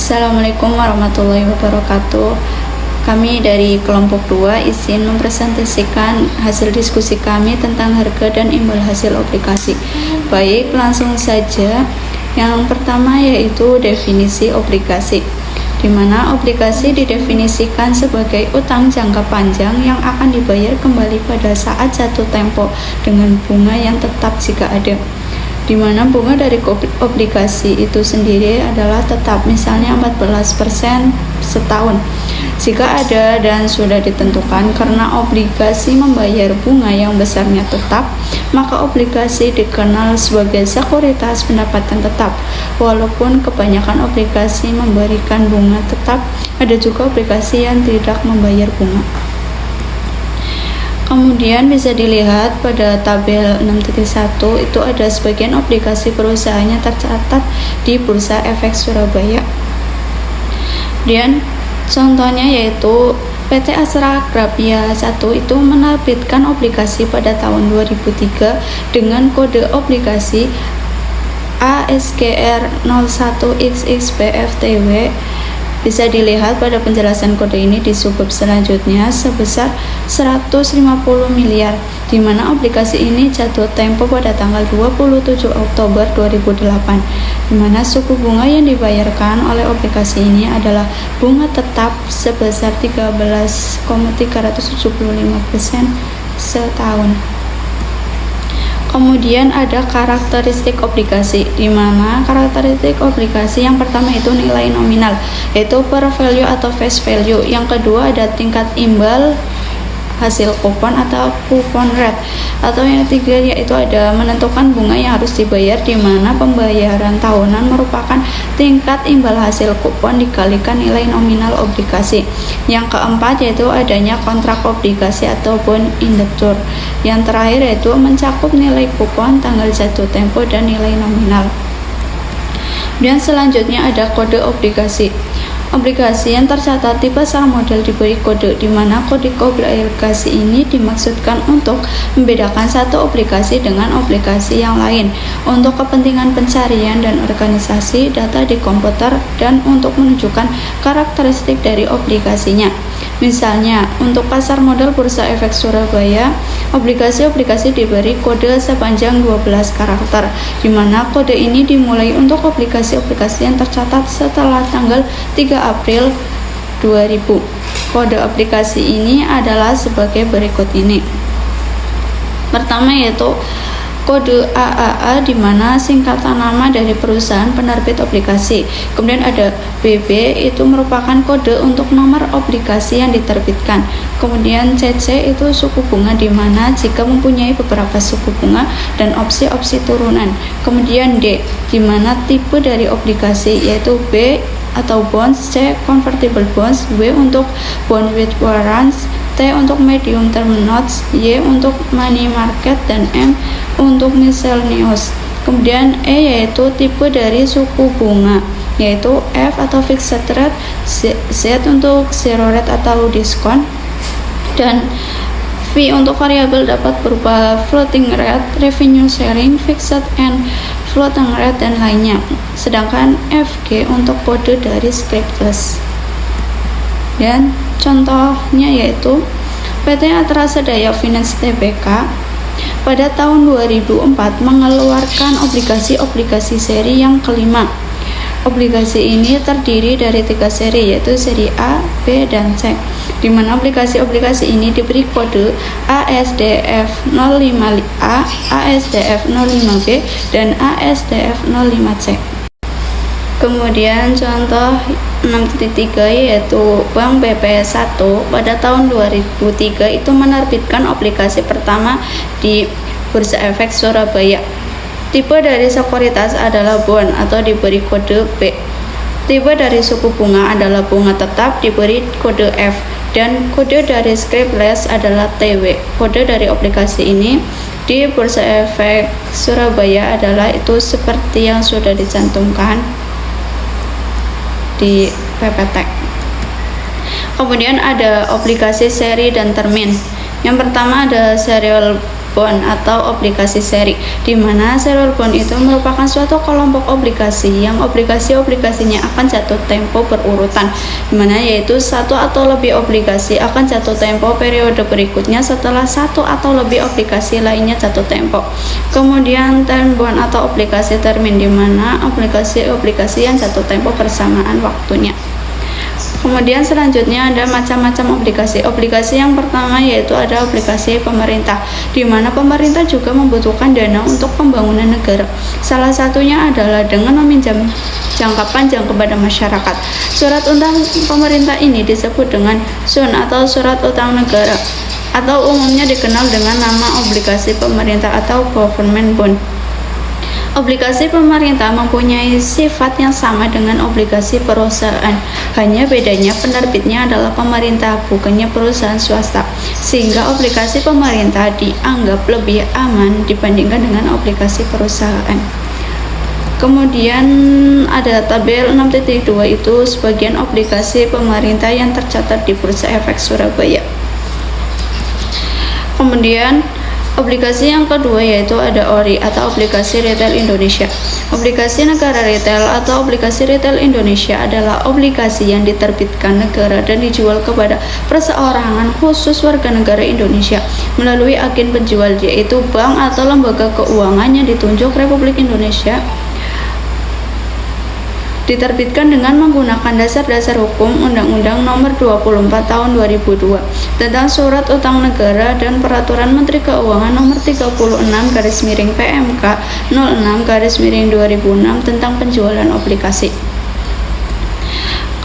Assalamualaikum warahmatullahi wabarakatuh. Kami dari kelompok 2 izin mempresentasikan hasil diskusi kami tentang harga dan imbal hasil obligasi. Baik, langsung saja. Yang pertama yaitu definisi obligasi, di mana obligasi didefinisikan sebagai utang jangka panjang yang akan dibayar kembali pada saat jatuh tempo dengan bunga yang tetap jika ada, di mana bunga dari obligasi itu sendiri adalah tetap, misalnya 14% setahun jika ada dan sudah ditentukan. Karena obligasi membayar bunga yang besarnya tetap, maka obligasi dikenal sebagai sekuritas pendapatan tetap. Walaupun kebanyakan obligasi memberikan bunga tetap, ada juga obligasi yang tidak membayar bunga. Kemudian bisa dilihat pada tabel 6.1 itu ada sebagian obligasi perusahaannya tercatat di Bursa Efek Surabaya. Dan contohnya yaitu PT Astra Grafia 1 itu menerbitkan obligasi pada tahun 2003 dengan kode obligasi ASGR 01XXBFTW. Bisa dilihat pada penjelasan kode ini di subbab selanjutnya sebesar 150 miliar, di mana obligasi ini jatuh tempo pada tanggal 27 Oktober 2008, di mana suku bunga yang dibayarkan oleh obligasi ini adalah bunga tetap sebesar 13,375% setahun. Kemudian ada karakteristik obligasi, di mana karakteristik obligasi yang pertama itu nilai nominal, yaitu per value atau face value. Yang kedua ada tingkat imbal hasil kupon atau coupon rate, atau yang ketiga yaitu ada menentukan bunga yang harus dibayar, di mana pembayaran tahunan merupakan tingkat imbal hasil kupon dikalikan nilai nominal obligasi. Yang keempat yaitu adanya kontrak obligasi atau bond indenture. Yang terakhir yaitu mencakup nilai kupon, tanggal jatuh tempo, dan nilai nominal. Dan selanjutnya ada kode obligasi. Obligasi yang tercatat di pasar modal diberi kode, di mana kode obligasi ini dimaksudkan untuk membedakan satu obligasi dengan obligasi yang lain untuk kepentingan pencarian dan organisasi data di komputer dan untuk menunjukkan karakteristik dari obligasinya. Misalnya, untuk pasar modal Bursa Efek Surabaya, obligasi-obligasi diberi kode sepanjang 12 karakter, di mana kode ini dimulai untuk obligasi-obligasi yang tercatat setelah tanggal 3 April 2000. Kode obligasi ini adalah sebagai berikut ini. Pertama yaitu kode AAA, di mana singkatan nama dari perusahaan penerbit obligasi. Kemudian ada BB, itu merupakan kode untuk nomor obligasi yang diterbitkan. Kemudian CC itu suku bunga, di mana jika mempunyai beberapa suku bunga dan opsi-opsi turunan. Kemudian D, di mana tipe dari obligasi, yaitu B atau bonds, C convertible bonds, W untuk bond with warrants, T untuk medium term notes, Y untuk money market, dan M untuk miscellaneous. Kemudian E yaitu tipe dari suku bunga, yaitu F atau fixed rate, Z untuk zero rate atau diskon, dan V untuk variabel dapat berupa floating rate, revenue sharing, fixed and floating rate, dan lainnya. Sedangkan FG untuk kode dari scriptless. Dan contohnya yaitu PT Atra Sedaya Finance Tbk pada tahun 2004 mengeluarkan obligasi-obligasi seri yang kelima. Obligasi ini terdiri dari 3 seri, yaitu seri A, B, dan C, di mana obligasi-obligasi ini diberi kode ASDF 05A, ASDF 05B, dan ASDF 05C. Kemudian contoh 6.3 yaitu Bank BPS 1 pada tahun 2003 itu menerbitkan obligasi pertama di Bursa Efek Surabaya. Tipe dari sekuritas adalah bond atau diberi kode B. Tipe dari suku bunga adalah bunga tetap, diberi kode F, dan kode dari scriptless adalah TW. Kode dari obligasi ini di Bursa Efek Surabaya adalah itu seperti yang sudah dicantumkan di PPT. Kemudian ada obligasi seri dan termin. Yang pertama ada serial bond atau obligasi seri, di mana serial bond itu merupakan suatu kelompok obligasi yang obligasinya akan jatuh tempo berurutan, di mana yaitu satu atau lebih obligasi akan jatuh tempo periode berikutnya setelah satu atau lebih obligasi lainnya jatuh tempo. Kemudian term bond atau obligasi termin, di mana obligasi yang jatuh tempo bersamaan waktunya. Kemudian selanjutnya ada macam-macam obligasi. Obligasi yang pertama yaitu ada obligasi pemerintah, di mana pemerintah juga membutuhkan dana untuk pembangunan negara. Salah satunya adalah dengan meminjam jangka panjang kepada masyarakat. Surat utang pemerintah ini disebut dengan SUN atau surat utang negara, atau umumnya dikenal dengan nama obligasi pemerintah atau government bond. Obligasi pemerintah mempunyai sifat yang sama dengan obligasi perusahaan, hanya bedanya penerbitnya adalah pemerintah, bukannya perusahaan swasta, sehingga obligasi pemerintah dianggap lebih aman dibandingkan dengan obligasi perusahaan. Kemudian ada tabel 6.2, itu sebagian obligasi pemerintah yang tercatat di Bursa Efek Surabaya. Kemudian obligasi yang kedua yaitu ada ORI atau obligasi retail Indonesia. Obligasi negara retail atau obligasi retail Indonesia adalah obligasi yang diterbitkan negara dan dijual kepada perseorangan khusus warga negara Indonesia melalui agen penjual, yaitu bank atau lembaga keuangan yang ditunjuk Republik Indonesia. Diterbitkan dengan menggunakan dasar-dasar hukum Undang-Undang Nomor 24 Tahun 2002 tentang Surat Utang Negara dan Peraturan Menteri Keuangan Nomor 36/PMK 06/2006 tentang penjualan obligasi.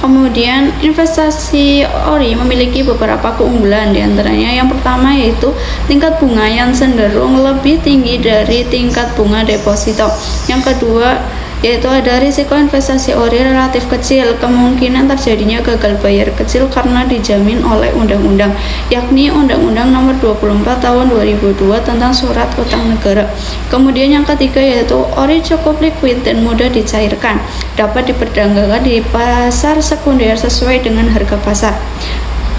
Kemudian investasi ORI memiliki beberapa keunggulan, diantaranya yang pertama yaitu tingkat bunga yang cenderung lebih tinggi dari tingkat bunga deposito. Yang kedua yaitu ada risiko investasi ORI relatif kecil, kemungkinan terjadinya gagal bayar kecil karena dijamin oleh undang-undang, yakni Undang-Undang Nomor 24 Tahun 2002 tentang Surat Utang Negara. Kemudian yang ketiga yaitu ORI cukup liquid dan mudah dicairkan, dapat diperdagangkan di pasar sekunder sesuai dengan harga pasar.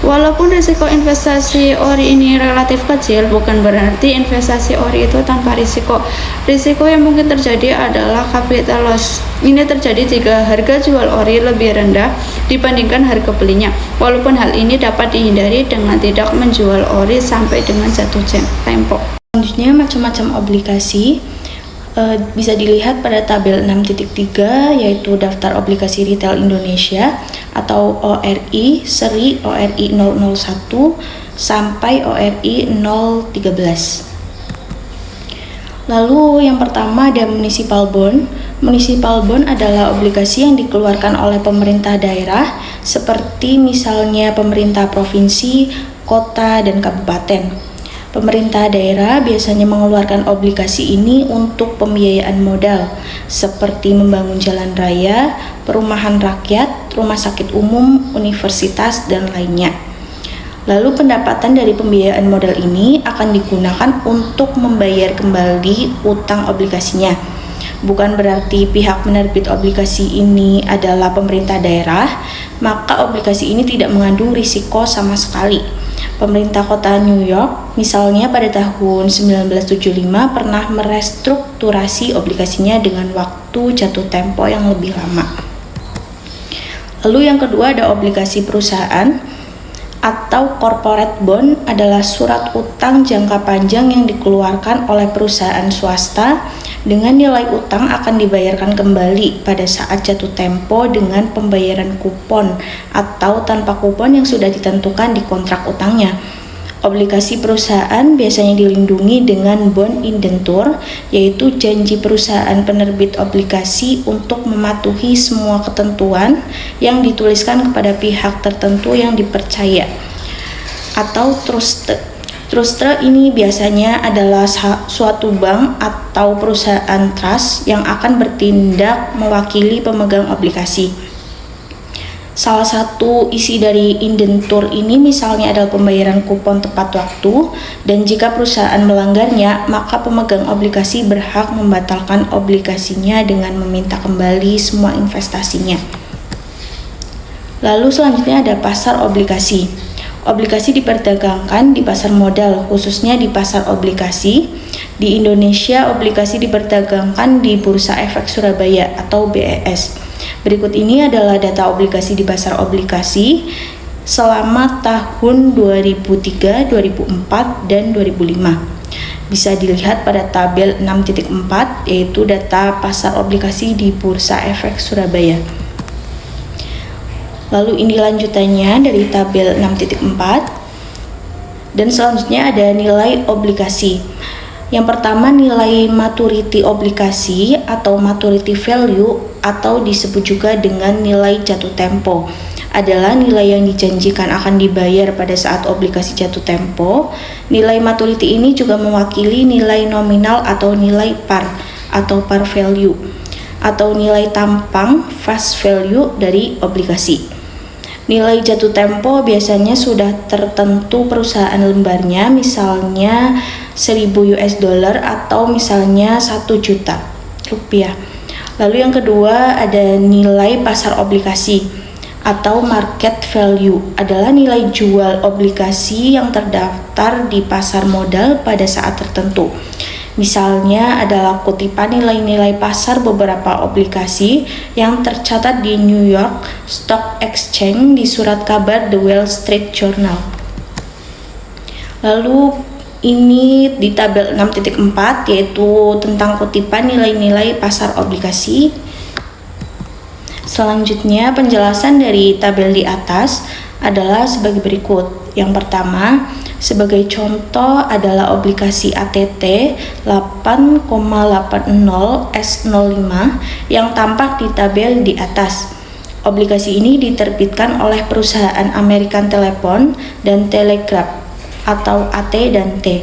Walaupun risiko investasi ORI ini relatif kecil, bukan berarti investasi ORI itu tanpa risiko. Risiko yang mungkin terjadi adalah capital loss. Ini terjadi jika harga jual ORI lebih rendah dibandingkan harga belinya. Walaupun hal ini dapat dihindari dengan tidak menjual ORI sampai dengan jatuh tempo. Selanjutnya macam-macam obligasi. Bisa dilihat pada tabel 6.3, yaitu daftar obligasi retail Indonesia atau ORI seri ORI 001 sampai ORI 013. Lalu yang pertama ada municipal bond. Municipal bond adalah obligasi yang dikeluarkan oleh pemerintah daerah seperti misalnya pemerintah provinsi, kota, dan kabupaten. Pemerintah daerah biasanya mengeluarkan obligasi ini untuk pembiayaan modal seperti membangun jalan raya, perumahan rakyat, rumah sakit umum, universitas, dan lainnya. Lalu pendapatan dari pembiayaan modal ini akan digunakan untuk membayar kembali utang obligasinya. Bukan berarti pihak penerbit obligasi ini adalah pemerintah daerah, maka obligasi ini tidak mengandung risiko sama sekali. Pemerintah kota New York misalnya pada tahun 1975 pernah merestrukturasi obligasinya dengan waktu jatuh tempo yang lebih lama. Lalu yang kedua ada obligasi perusahaan atau corporate bond, adalah surat utang jangka panjang yang dikeluarkan oleh perusahaan swasta dengan nilai utang akan dibayarkan kembali pada saat jatuh tempo dengan pembayaran kupon atau tanpa kupon yang sudah ditentukan di kontrak utangnya. Obligasi perusahaan biasanya dilindungi dengan bond indentur, yaitu janji perusahaan penerbit obligasi untuk mematuhi semua ketentuan yang dituliskan kepada pihak tertentu yang dipercaya atau truste. Truste ini biasanya adalah suatu bank atau perusahaan trust yang akan bertindak mewakili pemegang obligasi. Salah satu isi dari indentur ini misalnya adalah pembayaran kupon tepat waktu, dan jika perusahaan melanggarnya, maka pemegang obligasi berhak membatalkan obligasinya dengan meminta kembali semua investasinya. Lalu selanjutnya ada pasar obligasi. Obligasi diperdagangkan di pasar modal, khususnya di pasar obligasi. Di Indonesia, obligasi diperdagangkan di Bursa Efek Surabaya atau BES. Berikut ini adalah data obligasi di pasar obligasi selama tahun 2003, 2004, dan 2005. Bisa dilihat pada tabel 6.4, yaitu data pasar obligasi di Bursa Efek Surabaya. Lalu ini lanjutannya dari tabel 6.4, dan selanjutnya ada nilai obligasi. Yang pertama, nilai maturity obligasi atau maturity value atau disebut juga dengan nilai jatuh tempo adalah nilai yang dijanjikan akan dibayar pada saat obligasi jatuh tempo. Nilai maturity ini juga mewakili nilai nominal atau nilai par atau par value atau nilai tampang face value dari obligasi. Nilai jatuh tempo biasanya sudah tertentu perusahaan lembarnya, misalnya 1.000 US dollar atau misalnya 1 juta rupiah. Lalu yang kedua ada nilai pasar obligasi atau market value, adalah nilai jual obligasi yang terdaftar di pasar modal pada saat tertentu. Misalnya adalah kutipan nilai-nilai pasar beberapa obligasi yang tercatat di New York Stock Exchange di surat kabar The Wall Street Journal. Lalu ini di tabel 6.4, yaitu tentang kutipan nilai-nilai pasar obligasi. Selanjutnya penjelasan dari tabel di atas adalah sebagai berikut. Yang pertama, sebagai contoh adalah obligasi ATT 8,80 S05 yang tampak di tabel di atas. Obligasi ini diterbitkan oleh perusahaan American Telephone dan Telegraph atau AT dan T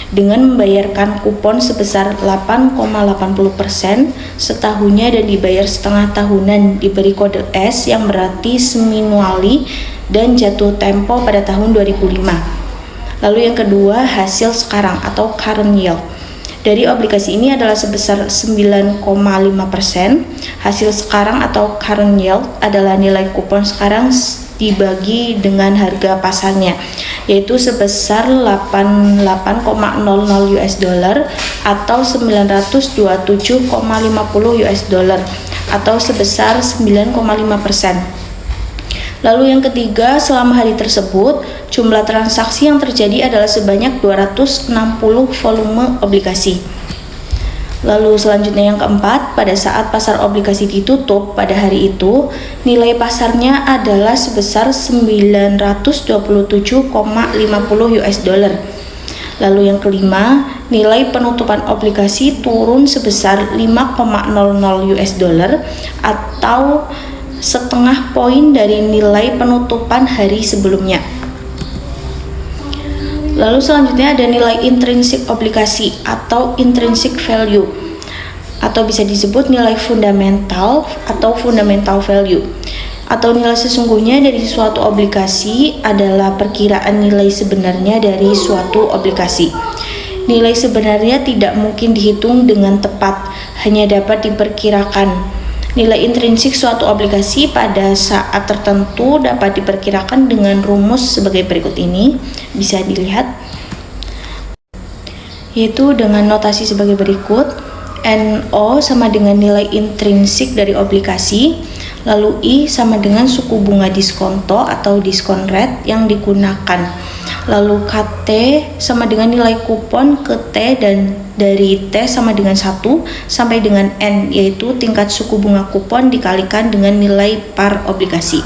dengan membayarkan kupon sebesar 8,80% setahunnya dan dibayar setengah tahunan, diberi kode S yang berarti seminuali dan jatuh tempo pada tahun 2005. Lalu yang kedua, hasil sekarang atau current yield dari obligasi ini adalah sebesar 9,5%. Hasil sekarang atau current yield adalah nilai kupon sekarang dibagi dengan harga pasarnya, yaitu sebesar 88,00 US dollar atau 927,50 US dollar atau sebesar 9,5%. Lalu yang ketiga, selama hari tersebut, jumlah transaksi yang terjadi adalah sebanyak 260 volume obligasi. Lalu selanjutnya yang keempat, pada saat pasar obligasi ditutup pada hari itu, nilai pasarnya adalah sebesar 927,50 US dollar. Lalu yang kelima, nilai penutupan obligasi turun sebesar 5,00 US dollar atau setengah poin dari nilai penutupan hari sebelumnya. Lalu selanjutnya ada nilai intrinsik obligasi atau intrinsic value atau bisa disebut nilai fundamental atau fundamental value atau nilai sesungguhnya dari suatu obligasi adalah perkiraan nilai sebenarnya dari suatu obligasi. Nilai sebenarnya tidak mungkin dihitung dengan tepat, hanya dapat diperkirakan. Nilai intrinsik suatu obligasi pada saat tertentu dapat diperkirakan dengan rumus sebagai berikut ini. Bisa dilihat, yaitu dengan notasi sebagai berikut. NO sama dengan nilai intrinsik dari obligasi, lalu I sama dengan suku bunga diskonto atau diskon rate yang digunakan, lalu KT sama dengan nilai kupon ke T, dan dari T sama dengan 1 sampai dengan N, yaitu tingkat suku bunga kupon dikalikan dengan nilai par obligasi.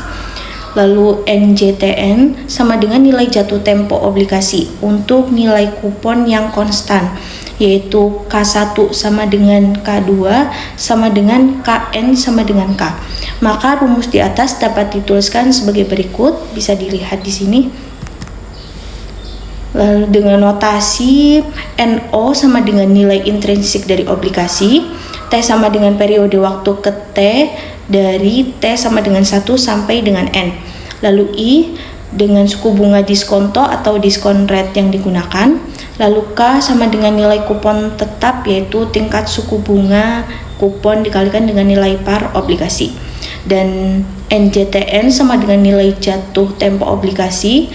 Lalu NJTN sama dengan nilai jatuh tempo obligasi untuk nilai kupon yang konstan, yaitu K1 sama dengan K2 sama dengan KN sama dengan K. Maka rumus di atas dapat dituliskan sebagai berikut, bisa dilihat di sini. Lalu dengan notasi NO sama dengan nilai intrinsik dari obligasi, T sama dengan periode waktu ke T dari T sama dengan 1 sampai dengan N. Lalu I dengan suku bunga diskonto atau diskon rate yang digunakan. Lalu K sama dengan nilai kupon tetap, yaitu tingkat suku bunga kupon dikalikan dengan nilai par obligasi. Dan NJTN sama dengan nilai jatuh tempo obligasi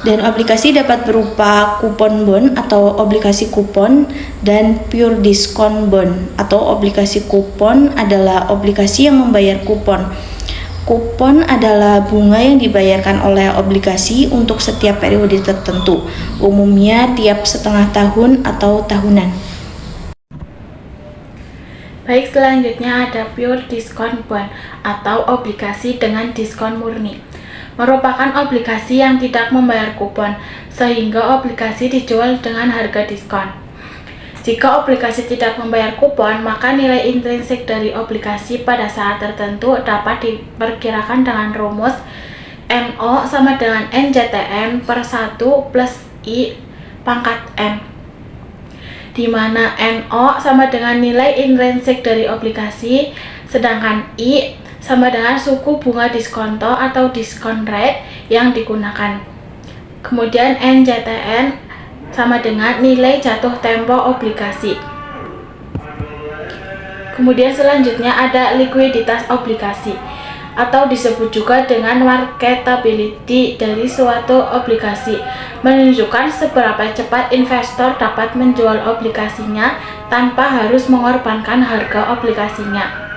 Dan obligasi dapat berupa kupon bond atau obligasi kupon dan pure discount bond atau obligasi kupon adalah obligasi yang membayar kupon. Kupon adalah bunga yang dibayarkan oleh obligasi untuk setiap periode tertentu, umumnya tiap setengah tahun atau tahunan. Baik, selanjutnya ada pure discount bond atau obligasi dengan diskon murni. Merupakan obligasi yang tidak membayar kupon, sehingga obligasi dijual dengan harga diskon. Jika obligasi tidak membayar kupon, maka nilai intrinsik dari obligasi pada saat tertentu dapat diperkirakan dengan rumus NO sama dengan NJTN per 1 plus I pangkat N, di mana NO sama dengan nilai intrinsik dari obligasi, sedangkan I sama dengan suku bunga diskonto atau discount rate yang digunakan. Kemudian NJTN sama dengan nilai jatuh tempo obligasi. Kemudian selanjutnya ada likuiditas obligasi atau disebut juga dengan marketability dari suatu obligasi, menunjukkan seberapa cepat investor dapat menjual obligasinya tanpa harus mengorbankan harga obligasinya.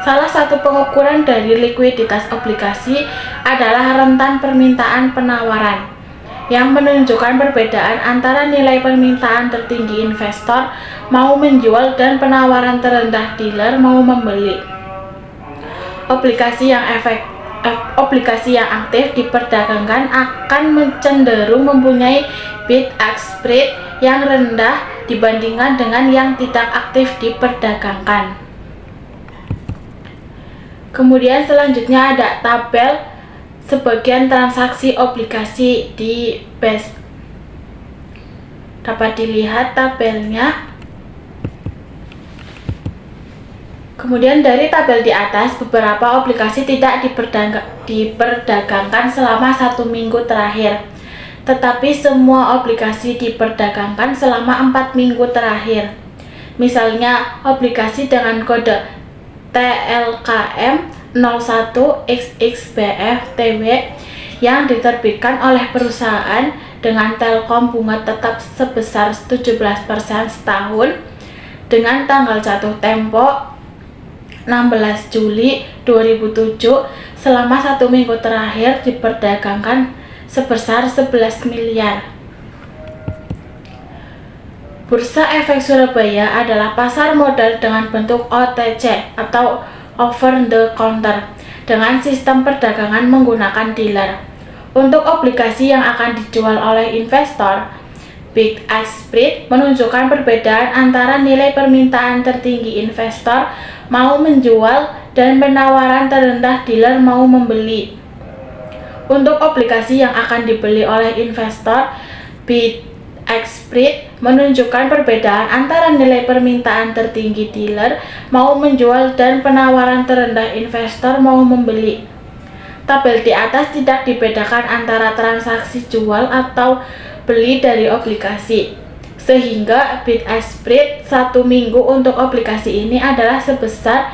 Salah satu pengukuran dari likuiditas obligasi adalah rentan permintaan penawaran, yang menunjukkan perbedaan antara nilai permintaan tertinggi investor mau menjual dan penawaran terendah dealer mau membeli. Obligasi yang aktif diperdagangkan akan cenderung mempunyai bid-ask spread yang rendah dibandingkan dengan yang tidak aktif diperdagangkan. Kemudian selanjutnya ada tabel sebagian transaksi obligasi di BES. Dapat dilihat tabelnya. Kemudian dari tabel di atas, beberapa obligasi tidak diperdagangkan selama 1 minggu terakhir, tetapi semua obligasi diperdagangkan selama 4 minggu terakhir. Misalnya obligasi dengan kode TLKM 01XXBF-TW yang diterbitkan oleh perusahaan dengan Telkom bunga tetap sebesar 17% setahun dengan tanggal jatuh tempo 16 Juli 2007 selama 1 minggu terakhir diperdagangkan sebesar 11 miliar. Bursa Efek Surabaya adalah pasar modal dengan bentuk OTC atau over the counter dengan sistem perdagangan menggunakan dealer. Untuk obligasi yang akan dijual oleh investor, bid-ask spread menunjukkan perbedaan antara nilai permintaan tertinggi investor mau menjual dan penawaran terendah dealer mau membeli. Untuk obligasi yang akan dibeli oleh investor, bid-ask spread menunjukkan perbedaan antara nilai permintaan tertinggi dealer mau menjual dan penawaran terendah investor mau membeli. Tabel di atas tidak dibedakan antara transaksi jual atau beli dari obligasi, sehingga bid-ask spread 1 minggu untuk obligasi ini adalah sebesar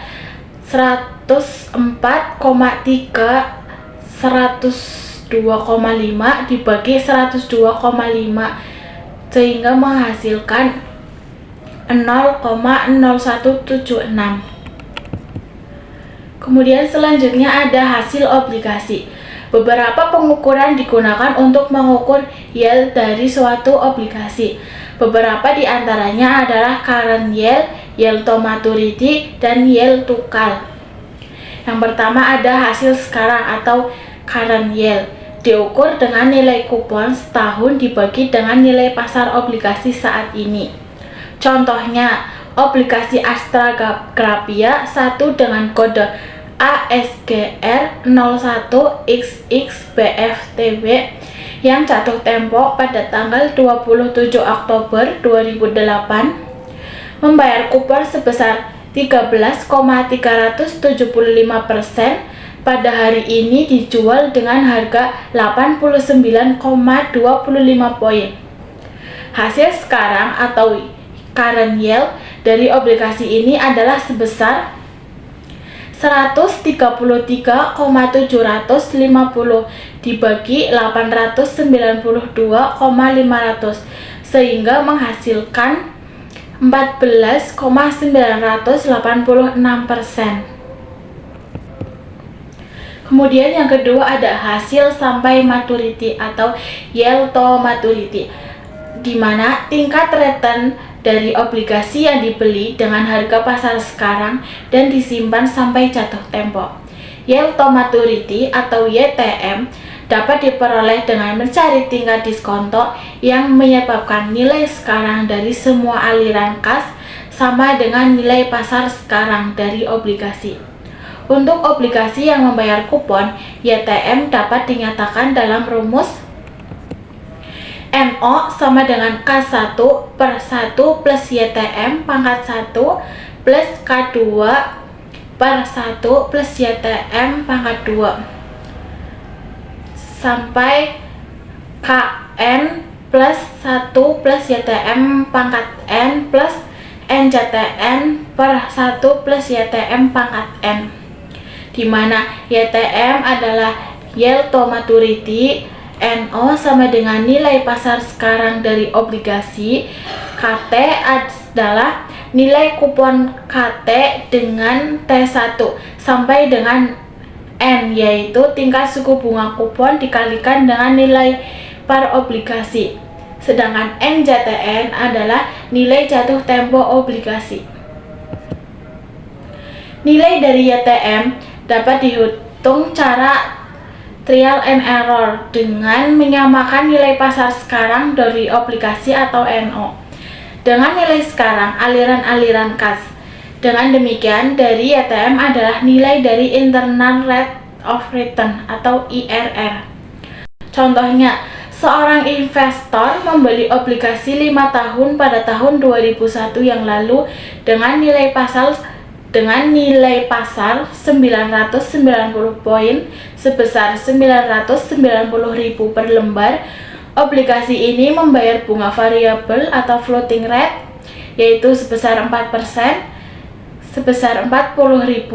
104,3 102,5 dibagi 102,5 sehingga menghasilkan 0,0176. Kemudian selanjutnya ada hasil obligasi. Beberapa pengukuran digunakan untuk mengukur yield dari suatu obligasi. Beberapa di antaranya adalah current yield, yield to maturity, dan yield to call. Yang pertama ada hasil sekarang atau current yield. Diukur dengan nilai kupon setahun dibagi dengan nilai pasar obligasi saat ini. Contohnya, obligasi Astra Grapia 1 dengan kode ASGR 01XXBF-TW yang jatuh tempo pada tanggal 27 Oktober 2008 membayar kupon sebesar 13,375%. Pada hari ini dijual dengan harga 89,25 poin. Hasil sekarang atau current yield dari obligasi ini adalah sebesar 133,750 dibagi 892,500 sehingga menghasilkan 14,986%. Kemudian yang kedua ada hasil sampai maturity atau yield to maturity, di mana tingkat return dari obligasi yang dibeli dengan harga pasar sekarang dan disimpan sampai jatuh tempo. Yield to maturity atau YTM dapat diperoleh dengan mencari tingkat diskonto yang menyebabkan nilai sekarang dari semua aliran kas sama dengan nilai pasar sekarang dari obligasi. Untuk obligasi yang membayar kupon, YTM dapat dinyatakan dalam rumus NO sama dengan K1 per 1 plus YTM pangkat 1 plus K2 per 1 plus YTM pangkat 2 sampai KN plus 1 plus YTM pangkat N plus NJTN per 1 plus YTM pangkat N, di mana YTM adalah yield to maturity, NO sama dengan nilai pasar sekarang dari obligasi, KT adalah nilai kupon KT dengan T1 sampai dengan N, yaitu tingkat suku bunga kupon dikalikan dengan nilai par obligasi, sedangkan NJTN adalah nilai jatuh tempo obligasi. Nilai dari YTM dapat dihitung cara trial and error dengan menyamakan nilai pasar sekarang dari obligasi atau NO dengan nilai sekarang aliran-aliran kas. Dengan demikian, dari YTM adalah nilai dari internal rate of return atau IRR. Contohnya, seorang investor membeli obligasi 5 tahun pada tahun 2001 yang lalu dengan nilai pasar 990 poin sebesar 990.000 per lembar. Obligasi ini membayar bunga variabel atau floating rate yaitu sebesar 4% sebesar 40.000.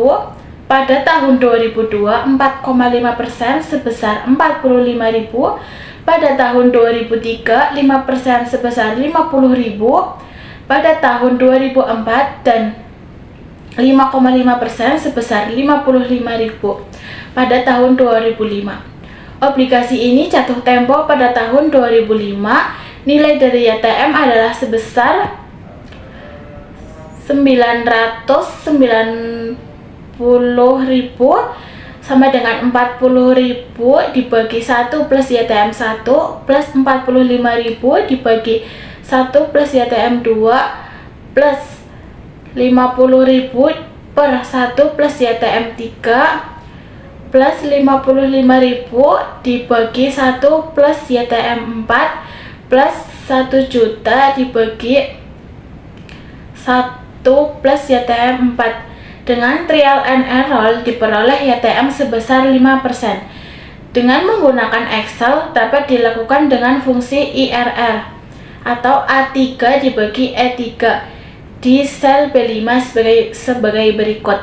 Pada tahun 2002 4,5% sebesar 45.000. Pada tahun 2003 5% sebesar 50.000. Pada tahun 2004 dan 5,5% sebesar 55.000 pada tahun 2005. Obligasi ini jatuh tempo pada tahun 2005. Nilai dari YTM adalah sebesar 990.000 sama dengan 40.000 dibagi 1 plus YTM 1 plus 45.000 dibagi 1 plus YTM 2 plus 50.000 per 1 plus YTM 3 plus 55.000 dibagi 1 plus YTM 4 plus 1 juta dibagi 1 plus YTM 4. Dengan trial and error diperoleh YTM sebesar 5%. Dengan menggunakan Excel dapat dilakukan dengan fungsi IRR atau A3 dibagi E3 di sel B5 sebagai berikut,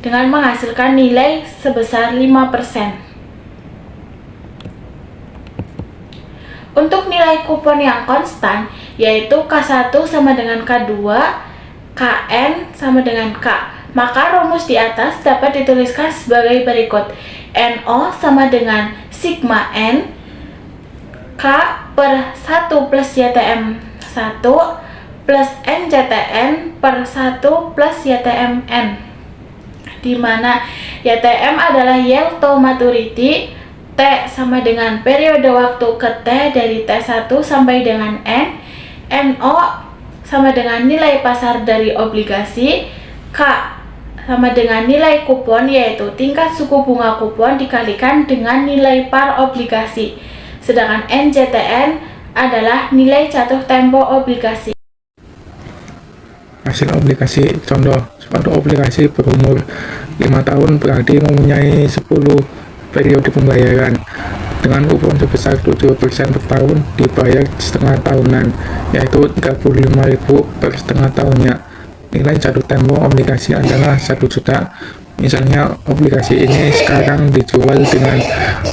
dengan menghasilkan nilai sebesar 5%. Untuk nilai kupon yang konstan, yaitu K1 sama dengan K2, KN sama dengan K, maka rumus di atas dapat dituliskan sebagai berikut. NO sama dengan sigma N K per 1 plus YTM 1 plus NJTN per 1 plus YTM N, di mana YTM adalah yield to maturity, T sama dengan periode waktu ke T dari T1 sampai dengan N, NO sama dengan nilai pasar dari obligasi, K sama dengan nilai kupon yaitu tingkat suku bunga kupon dikalikan dengan nilai par obligasi, sedangkan NJTN adalah nilai jatuh tempo obligasi. Hasil obligasi contoh, suatu obligasi berumur 5 tahun berarti mempunyai 10 periode pembayaran dengan kupon sebesar 7% per tahun dibayar setengah tahunan, yaitu 35.000 per setengah tahunnya. Nilai jatuh tempo obligasi adalah 1 juta Misalnya obligasi ini sekarang dijual dengan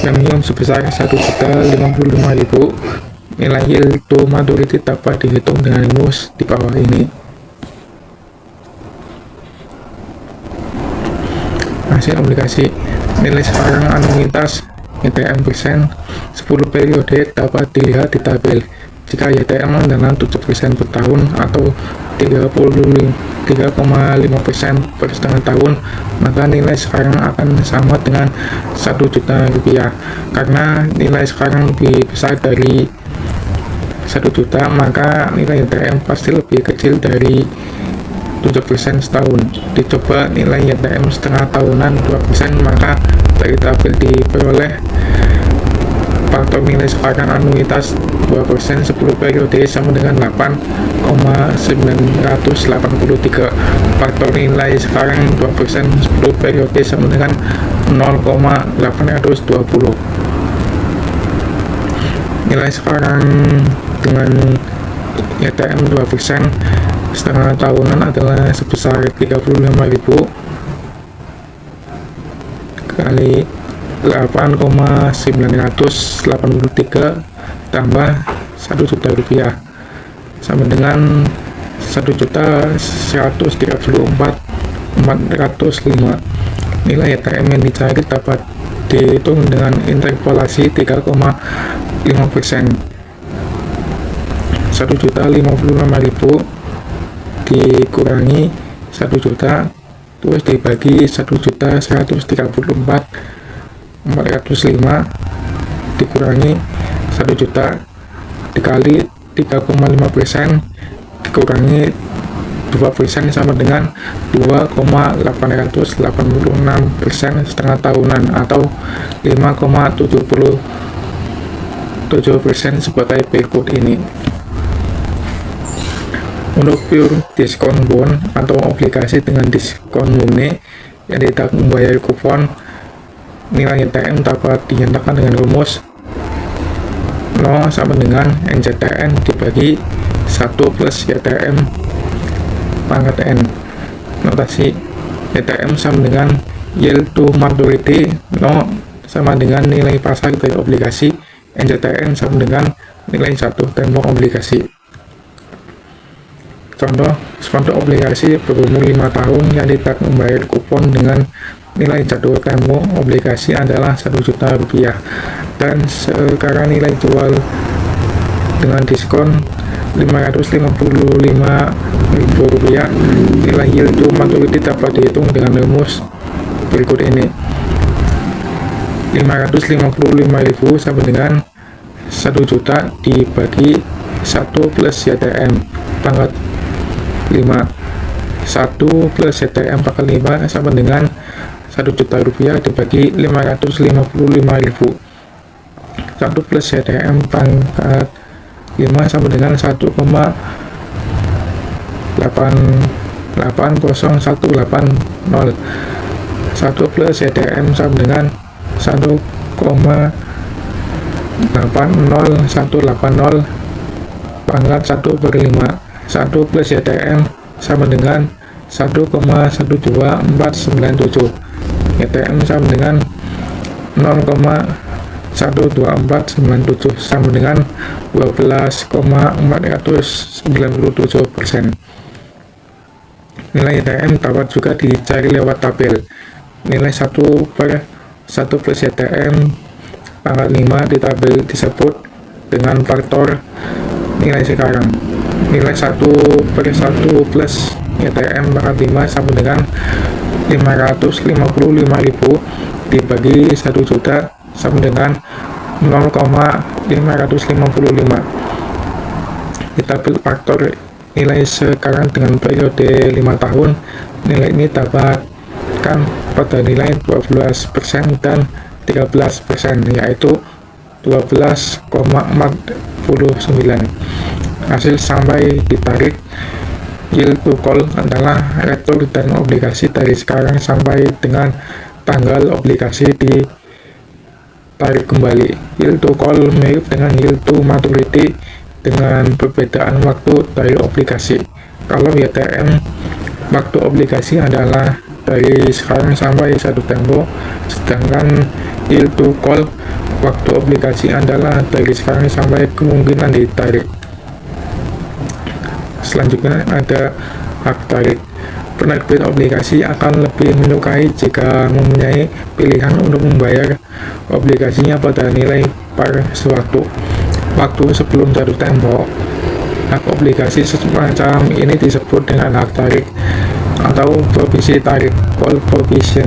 premium sebesar 1.055.000. Nilai yield to maturity dapat dihitung dengan rumus di bawah ini. Hasil obligasi nilai sekarang anuitas YTM persen 10 periode dapat dilihat di tabel. Jika YTM adalah 7% per tahun atau 3,5% per setengah tahun, maka nilai sekarang akan sama dengan 1 juta rupiah. Karena nilai sekarang lebih besar dari 1 juta, maka nilai YTM pasti lebih kecil dari 7% setahun. Dicoba nilai YTM setengah tahunan 2%, maka dari tabel diperoleh faktor nilai sekarang anuitas 2% 10 periode sama dengan 8,983. Faktor nilai sekarang 2% 10 periode sama dengan 0,820. Nilai sekarang dengan YTM 2% setengah tahunan adalah sebesar 35.000 kali 8,983 tambah 1 juta rupiah sama dengan 1.134.405. Nilai YTM yang dicari dapat dihitung dengan interpolasi 3,5%. 1.055.000 dikurangi 1 juta terus dibagi 1.134.405 dikurangi 1 juta dikali 3,5% dikurangi 2% sama dengan 2,886% setengah tahunan atau 5,77% sebagai berikut ini. Untuk pure diskon bond atau obligasi dengan diskon murni yang tidak membayar kupon, nilai YTM dapat dinyatakan dengan rumus 0 sama dengan NZTN dibagi 1 plus YTM pangkat N. Notasi YTM sama dengan yield to maturity, 0 sama dengan nilai pasar dari obligasi, NZTN sama dengan nilai jatuh tempo obligasi. Contoh obligasi berumur 5 tahun yang tidak membayar kupon dengan nilai jatuh tempo obligasi adalah 1 juta rupiah, dan sekarang nilai jual dengan diskon 555.000 rupiah. Nilai yield to maturity dapat dihitung dengan rumus berikut ini. 555.000 sama dengan 1 juta dibagi 1 plus YTM pangkat 5. 1 plus YTM pangkat 5 sama dengan 1 juta rupiah dibagi 555.000. 1 plus YTM pangkat 5 sama dengan 1,880.180. 1 plus YTM sama dengan 1,80180 pangkat 1/5. 1 plus YTM sama dengan 1,12497. YTM sama dengan 0,12497 sama dengan 12,497%. Nilai YTM dapat juga dicari lewat tabel. Nilai 1 plus YTM pangkat 5 di tabel disebut dengan faktor nilai sekarang. Nilai 1 plus YTM pangkat 5 sama dengan 555.000 dibagi 1 juta sama dengan 0,555. Di tabel faktor nilai sekarang dengan periode 5 tahun, nilai ini dapatkan pada nilai 12% dan 13%, yaitu 12,49. Hasil sampai ditarik yield to call adalah return dan obligasi dari sekarang sampai dengan tanggal obligasi ditarik kembali. Yield to call mirip dengan yield to maturity dengan perbedaan waktu dari obligasi. Kalau YTM waktu obligasi adalah dari sekarang sampai jatuh tempo, sedangkan yield to call waktu obligasi adalah dari sekarang sampai kemungkinan ditarik. Selanjutnya ada hak tarik. Penerbit obligasi akan lebih menyukai jika mempunyai pilihan untuk membayar obligasinya pada nilai par sewaktu waktu sebelum jatuh tempo. Hak obligasi semacam ini disebut dengan hak tarik atau provisi tarik, call provision.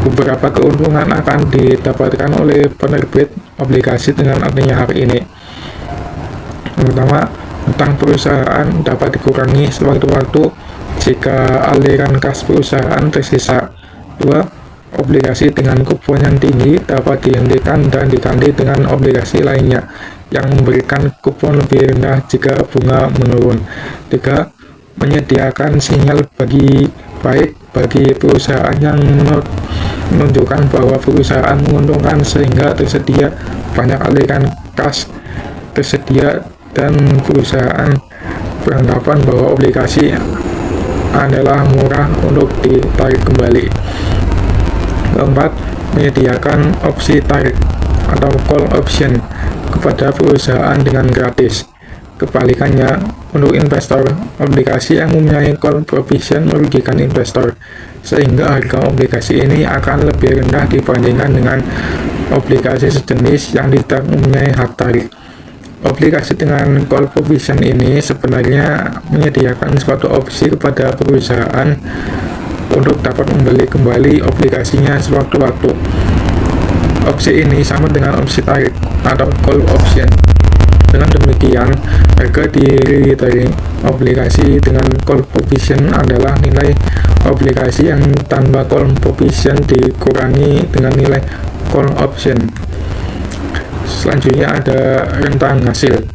Beberapa keuntungan akan didapatkan oleh penerbit obligasi dengan adanya hak ini. Pertama, utang perusahaan dapat dikurangi sewaktu-waktu jika aliran kas perusahaan tersisa. 2. Obligasi dengan kupon yang tinggi dapat dihentikan dan diganti dengan obligasi lainnya yang memberikan kupon lebih rendah jika bunga menurun. 3. Menyediakan sinyal baik bagi perusahaan yang menunjukkan bahwa perusahaan menguntungkan sehingga tersedia banyak aliran kas tersedia dan perusahaan beranggapan bahwa obligasi adalah murah untuk ditarik kembali. Keempat, menyediakan opsi tarik atau call option kepada perusahaan dengan gratis. Kebalikannya, untuk investor, obligasi yang mempunyai call provision merugikan investor, sehingga harga obligasi ini akan lebih rendah dibandingkan dengan obligasi sejenis yang tidak mempunyai hak tarik. Obligasi dengan call provision ini sebenarnya menyediakan suatu opsi kepada perusahaan untuk dapat membeli kembali obligasinya sewaktu-waktu. Opsi ini sama dengan opsi tarik atau call option. Dengan demikian, harga diri dari obligasi dengan call provision adalah nilai obligasi yang tanpa call provision dikurangi dengan nilai call option. Selanjutnya ada rentang hasil.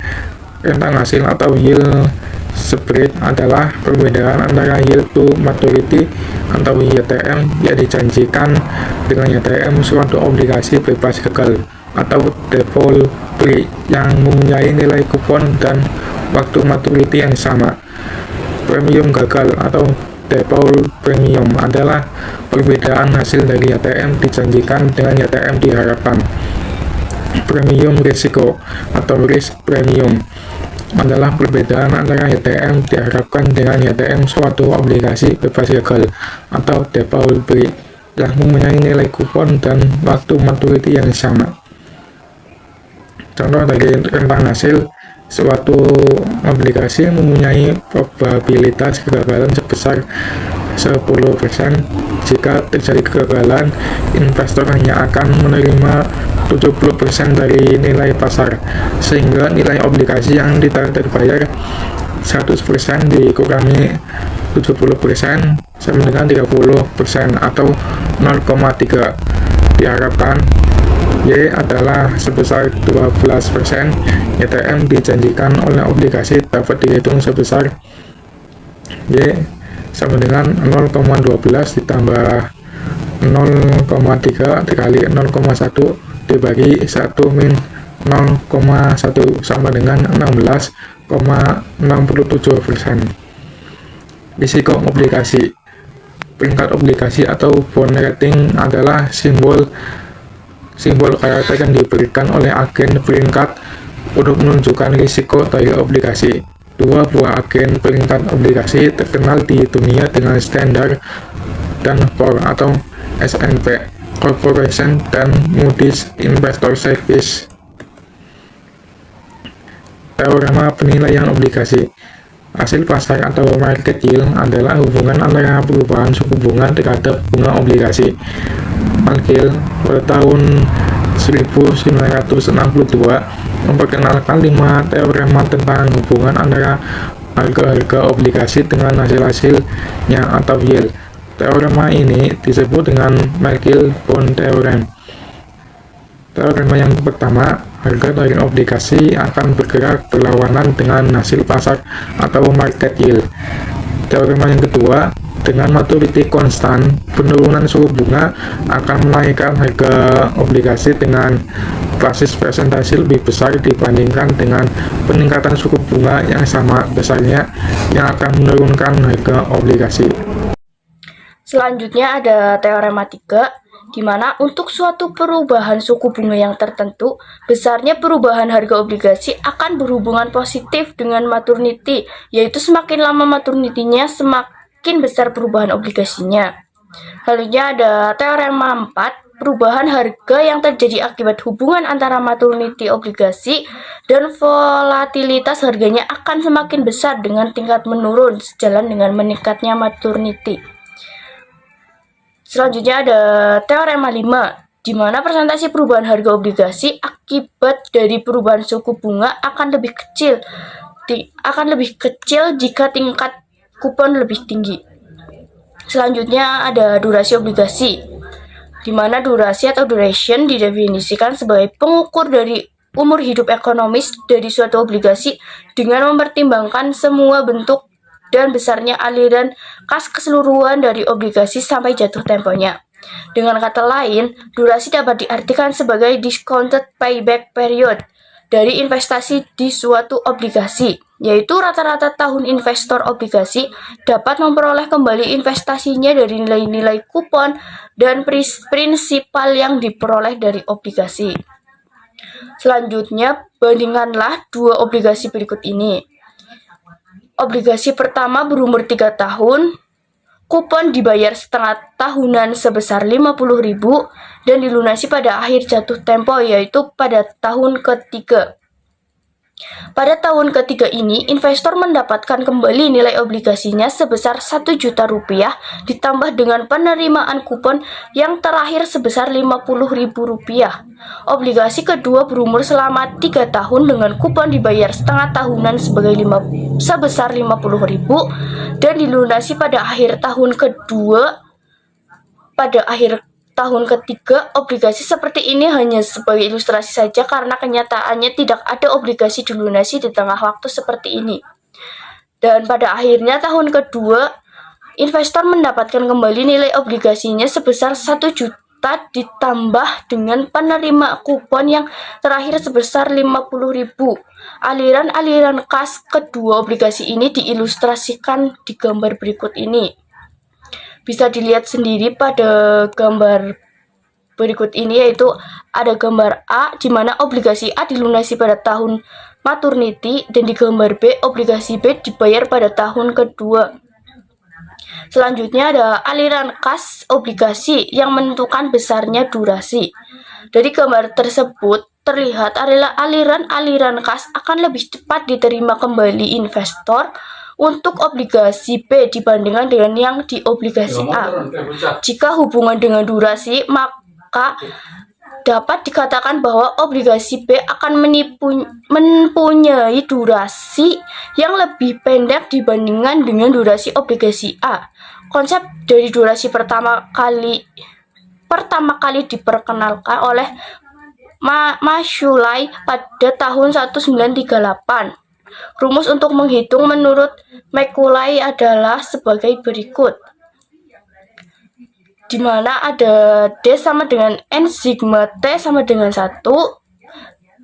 Rentang hasil atau yield spread adalah perbedaan antara yield to maturity atau YTM yang dijanjikan dengan YTM suatu obligasi bebas gagal atau default free yang mempunyai nilai kupon dan waktu maturity yang sama. Premium gagal atau default premium adalah perbedaan hasil dari YTM dijanjikan dengan YTM diharapkan. Premium risiko atau risk premium adalah perbedaan antara YTM diharapkan dengan YTM suatu obligasi bebas gagal atau default free yang mempunyai nilai kupon dan waktu maturity yang sama. Contoh dari rentang hasil, suatu obligasi mempunyai probabilitas kegagalan sebesar 10%. Jika terjadi kegagalan, investor hanya akan menerima 70% dari nilai pasar, sehingga nilai obligasi yang tidak terbayar 100% dikurangi 70% sama dengan 30% atau 0,3. Diharapkan Y adalah sebesar 12%. YTM dijanjikan oleh obligasi dapat dihitung sebesar Y sama dengan 0,12 ditambah 0,3 dikali 0,1 dibagi 1 min 0,1 sama dengan 16,67%. Risiko obligasi. Peringkat obligasi atau bond rating adalah simbol karakter yang diberikan oleh agen peringkat untuk menunjukkan risiko dari obligasi. Dua buah agen peringkat obligasi terkenal di dunia dengan standar dan Poor's atau S&P Corporation dan Moody's Investor Service. Teorema penilaian obligasi. Hasil pasar atau market yield adalah hubungan antara perubahan suku bunga terhadap bunga obligasi. Malkiel pada tahun 1962 memperkenalkan 5 teorema tentang hubungan antara harga-harga obligasi dengan hasil-hasilnya atau yield. Teorema ini disebut dengan Malkiel-Bond Theorem. Teorema yang pertama, harga dari obligasi akan bergerak berlawanan dengan hasil pasar atau market yield. Teorema yang kedua, dengan maturity konstan, penurunan suku bunga akan menaikkan harga obligasi dengan basis presentasi lebih besar dibandingkan dengan peningkatan suku bunga yang sama besarnya yang akan menurunkan harga obligasi. Selanjutnya ada teorema 3, di mana untuk suatu perubahan suku bunga yang tertentu, besarnya perubahan harga obligasi akan berhubungan positif dengan maturnity, yaitu semakin lama maturnity-nya, semakin besar perubahan obligasinya. Selanjutnya ada teorema 4, perubahan harga yang terjadi akibat hubungan antara maturnity obligasi dan volatilitas harganya akan semakin besar dengan tingkat menurun sejalan dengan meningkatnya maturnity. Selanjutnya ada teorema 5, di mana persentase perubahan harga obligasi akibat dari perubahan suku bunga akan lebih kecil jika tingkat kupon lebih tinggi. Selanjutnya ada durasi obligasi, di mana durasi atau duration didefinisikan sebagai pengukur dari umur hidup ekonomis dari suatu obligasi dengan mempertimbangkan semua bentuk dan besarnya aliran kas keseluruhan dari obligasi sampai jatuh temponya. Dengan kata lain, durasi dapat diartikan sebagai discounted payback period dari investasi di suatu obligasi, yaitu rata-rata tahun investor obligasi dapat memperoleh kembali investasinya dari nilai-nilai kupon dan prinsipal yang diperoleh dari obligasi. Selanjutnya, bandingkanlah dua obligasi berikut ini. Obligasi pertama berumur 3 tahun, kupon dibayar setengah tahunan sebesar 50.000 dan dilunasi pada akhir jatuh tempo, yaitu pada tahun ketiga. Pada tahun ketiga ini, investor mendapatkan kembali nilai obligasinya sebesar 1 juta rupiah ditambah dengan penerimaan kupon yang terakhir sebesar 50.000 rupiah. Obligasi kedua berumur selama 3 tahun dengan kupon dibayar setengah tahunan sebesar 50.000 dan dilunasi pada akhir tahun kedua. Pada akhir tahun ketiga, obligasi seperti ini hanya sebagai ilustrasi saja karena kenyataannya tidak ada obligasi dilunasi di tengah waktu seperti ini. Dan pada akhirnya tahun kedua, investor mendapatkan kembali nilai obligasinya sebesar 1 juta ditambah dengan penerima kupon yang terakhir sebesar 50.000. Aliran-aliran kas kedua obligasi ini diilustrasikan di gambar berikut ini. Bisa dilihat sendiri pada gambar berikut ini, yaitu ada gambar A di mana obligasi A dilunasi pada tahun maturnity dan di gambar B obligasi B dibayar pada tahun kedua. Selanjutnya ada aliran kas obligasi yang menentukan besarnya durasi. Dari gambar tersebut terlihat aliran kas akan lebih cepat diterima kembali investor untuk obligasi B dibandingkan dengan yang di obligasi A. Jika hubungan dengan durasi, maka dapat dikatakan bahwa obligasi B akan mempunyai durasi yang lebih pendek dibandingkan dengan durasi obligasi A. Konsep dari durasi pertama kali diperkenalkan oleh Macaulay pada tahun 1938. Rumus untuk menghitung menurut Macaulay adalah sebagai berikut, di mana ada D sama dengan N sigma T sama dengan 1,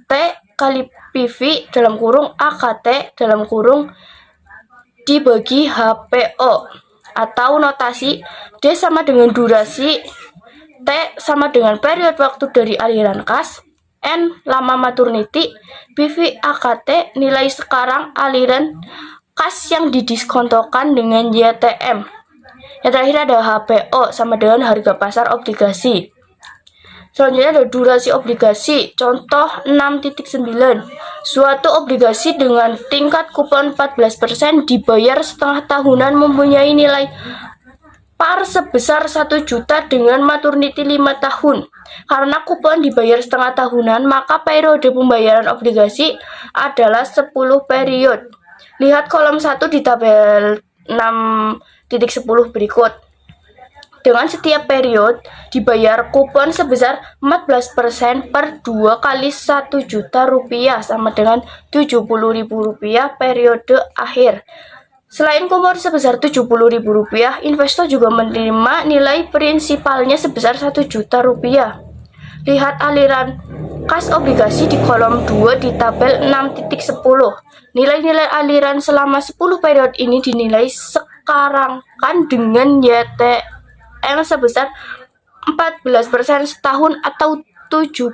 T kali PV dalam kurung AKT dalam kurung dibagi HPO, atau notasi D sama dengan durasi, T sama dengan periode waktu dari aliran kas, N lama maturnity, PV AKT nilai sekarang aliran kas yang didiskontokan dengan YTM. Yang terakhir ada HPO sama dengan harga pasar obligasi. Selanjutnya ada durasi obligasi. Contoh 6.9. Suatu obligasi dengan tingkat kupon 14% dibayar setengah tahunan mempunyai nilai par sebesar 1 juta dengan maturnity 5 tahun. Karena kupon dibayar setengah tahunan, maka periode pembayaran obligasi adalah 10 periode. Lihat kolom 1 di tabel 6.10 berikut. Dengan setiap periode dibayar kupon sebesar 14% per 2 kali 1 juta rupiah sama dengan 70.000 rupiah periode akhir. Selain kupon sebesar 70.000 rupiah, investor juga menerima nilai prinsipalnya sebesar 1 juta rupiah. Lihat aliran kas obligasi di kolom 2 di tabel 6.10. Nilai-nilai aliran selama 10 periode ini dinilai sekarang kan dengan N sebesar 14% setahun atau 7%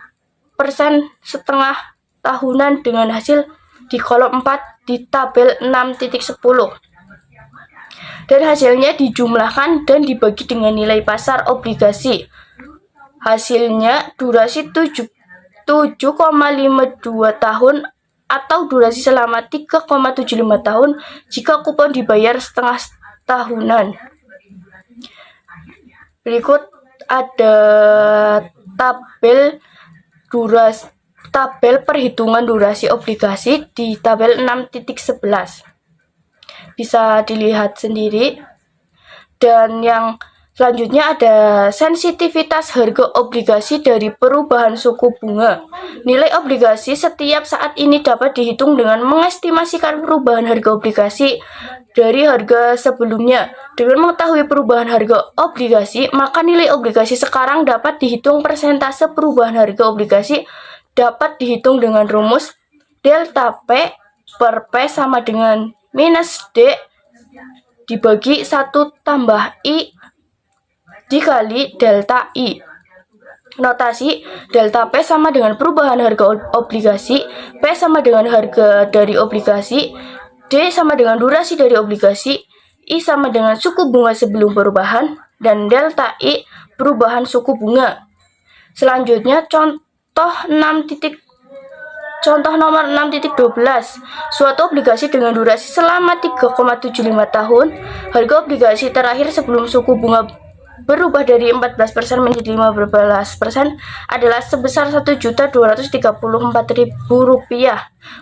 setengah tahunan dengan hasil di kolom 4 di tabel 6.10. Dan hasilnya dijumlahkan dan dibagi dengan nilai pasar obligasi. Hasilnya durasi 7,52 tahun atau durasi selama 3,75 tahun jika kupon dibayar setengah tahunan. Berikut ada tabel perhitungan durasi obligasi di tabel 6.11. Bisa dilihat sendiri. Dan yang selanjutnya ada sensitivitas harga obligasi dari perubahan suku bunga. Nilai obligasi setiap saat ini dapat dihitung dengan mengestimasikan perubahan harga obligasi dari harga sebelumnya. Dengan mengetahui perubahan harga obligasi, maka nilai obligasi sekarang dapat dihitung. Persentase perubahan harga obligasi dapat dihitung dengan rumus delta P per P sama dengan minus D dibagi 1 tambah I dikali delta I. Notasi delta P sama dengan perubahan harga obligasi, P sama dengan harga dari obligasi, D sama dengan durasi dari obligasi, I sama dengan suku bunga sebelum perubahan, dan delta I perubahan suku bunga. Selanjutnya contoh nomor 6.12. Suatu obligasi dengan durasi selama 3,75 tahun, harga obligasi terakhir sebelum suku bunga berubah dari 14% menjadi 15% adalah sebesar Rp1.234.000.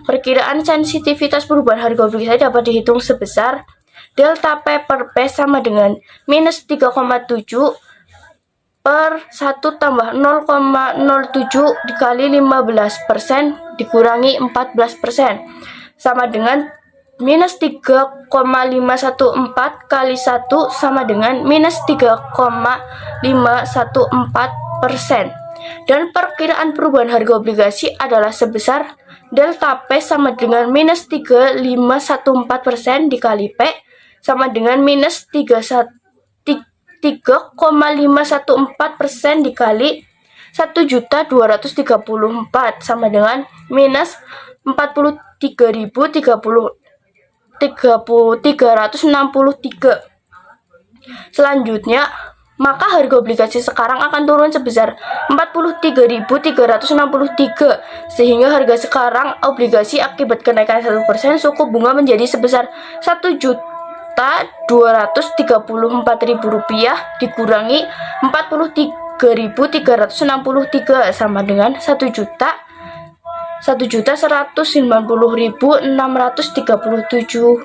Perkiraan sensitivitas perubahan harga obligasi dapat dihitung sebesar delta P per P sama dengan minus 3,7 per 1 tambah 0,07 dikali 15% dikurangi 14% sama dengan minus 3,514 kali 1 sama dengan minus 3,514%. Dan perkiraan perubahan harga obligasi adalah sebesar delta P sama dengan minus 3,514% dikali P sama dengan minus 3,514% dikali 1.234 sama dengan minus 43.363. Selanjutnya, maka harga obligasi sekarang akan turun sebesar 43.363 sehingga harga sekarang obligasi akibat kenaikan 1% suku bunga menjadi sebesar Rp1.234.000 dikurangi 43.363 sama dengan 1.190.637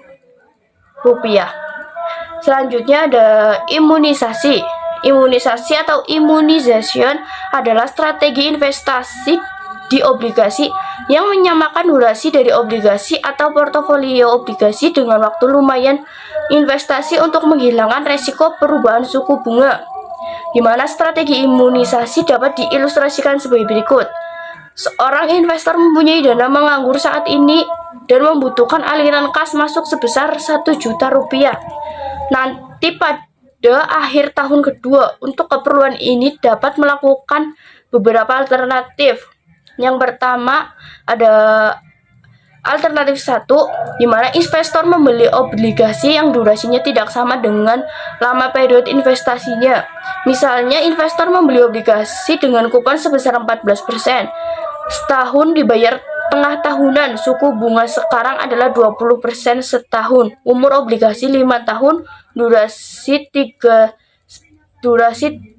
rupiah. Selanjutnya ada imunisasi. Imunisasi atau immunization adalah strategi investasi di obligasi yang menyamakan durasi dari obligasi atau portofolio obligasi dengan waktu lumayan investasi untuk menghilangkan resiko perubahan suku bunga. Di mana strategi imunisasi dapat diilustrasikan sebagai berikut. Seorang investor mempunyai dana menganggur saat ini dan membutuhkan aliran kas masuk sebesar Rp1 juta. Nanti pada akhir tahun kedua, untuk keperluan ini dapat melakukan beberapa alternatif. Yang pertama ada alternatif 1, di mana investor membeli obligasi yang durasinya tidak sama dengan lama periode investasinya. Misalnya investor membeli obligasi dengan kupon sebesar 14%. Setahun dibayar tengah tahunan, suku bunga sekarang adalah 20% setahun. Umur obligasi 5 tahun, durasi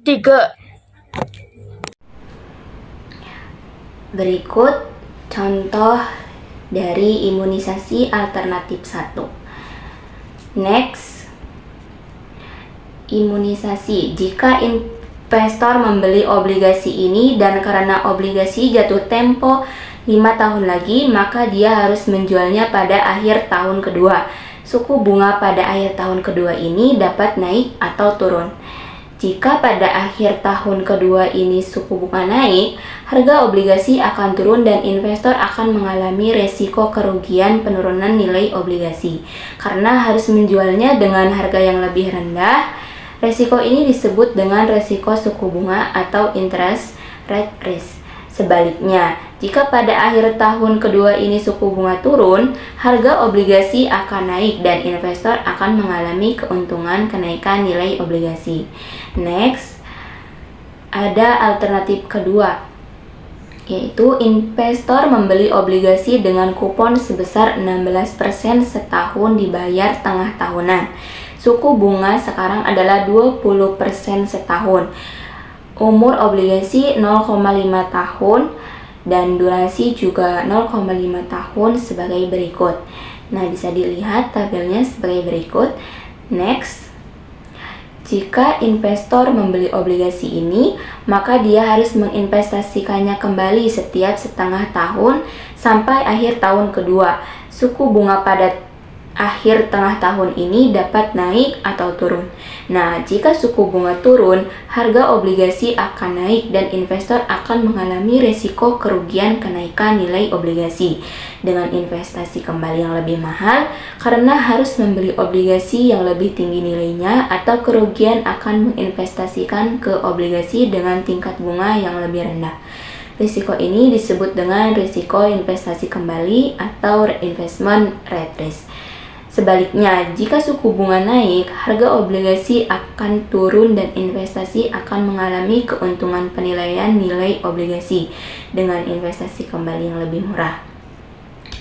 3. Berikut contoh dari imunisasi alternatif 1. Next, imunisasi. Jika investor membeli obligasi ini dan karena obligasi jatuh tempo 5 tahun lagi, maka dia harus menjualnya pada akhir tahun kedua. Suku bunga pada akhir tahun kedua ini dapat naik atau turun. Jika pada akhir tahun kedua ini suku bunga naik, harga obligasi akan turun dan investor akan mengalami resiko kerugian penurunan nilai obligasi karena harus menjualnya dengan harga yang lebih rendah Resiko ini disebut dengan resiko suku bunga atau interest rate risk. Sebaliknya, jika pada akhir tahun kedua ini suku bunga turun, harga obligasi akan naik dan investor akan mengalami keuntungan kenaikan nilai obligasi. Next, ada alternatif kedua, yaitu investor membeli obligasi dengan kupon sebesar 16% setahun dibayar tengah tahunan. Suku bunga sekarang adalah 20% setahun. Umur obligasi 0,5 tahun dan durasi juga 0,5 tahun sebagai berikut. Nah, bisa dilihat tabelnya sebagai berikut. Next, jika investor membeli obligasi ini, maka dia harus menginvestasikannya kembali setiap setengah tahun sampai akhir tahun kedua. Suku bunga pada akhir tengah tahun ini dapat naik atau turun. Nah, jika suku bunga turun, harga obligasi akan naik dan investor akan mengalami resiko kerugian kenaikan nilai obligasi dengan investasi kembali yang lebih mahal karena harus membeli obligasi yang lebih tinggi nilainya, atau kerugian akan menginvestasikan ke obligasi dengan tingkat bunga yang lebih rendah. Risiko ini disebut dengan risiko investasi kembali atau reinvestment rate risk. Sebaliknya, jika suku bunga naik, harga obligasi akan turun dan investasi akan mengalami keuntungan penilaian nilai obligasi dengan investasi kembali yang lebih murah.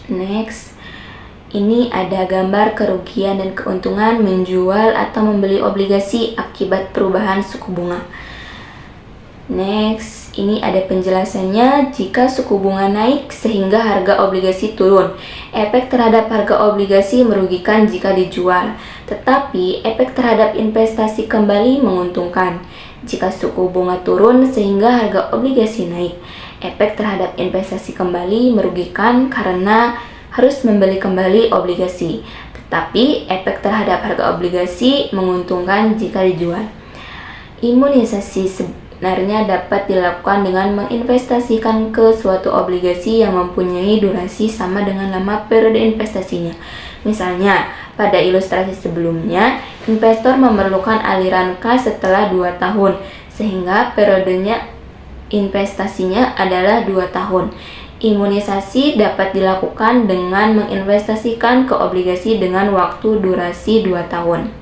Next, ini ada gambar kerugian dan keuntungan menjual atau membeli obligasi akibat perubahan suku bunga. Next, ini ada penjelasannya. Jika suku bunga naik sehingga harga obligasi turun, efek terhadap harga obligasi merugikan jika dijual, tetapi efek terhadap investasi kembali menguntungkan. Jika suku bunga turun sehingga harga obligasi naik, efek terhadap investasi kembali merugikan karena harus membeli kembali obligasi, tetapi efek terhadap harga obligasi menguntungkan jika dijual. Imunisasi sebenarnya dapat dilakukan dengan menginvestasikan ke suatu obligasi yang mempunyai durasi sama dengan lama periode investasinya. Misalnya, pada ilustrasi sebelumnya, investor memerlukan aliran kas setelah 2 tahun, sehingga periodenya investasinya adalah 2 tahun. Imunisasi dapat dilakukan dengan menginvestasikan ke obligasi dengan waktu durasi 2 tahun.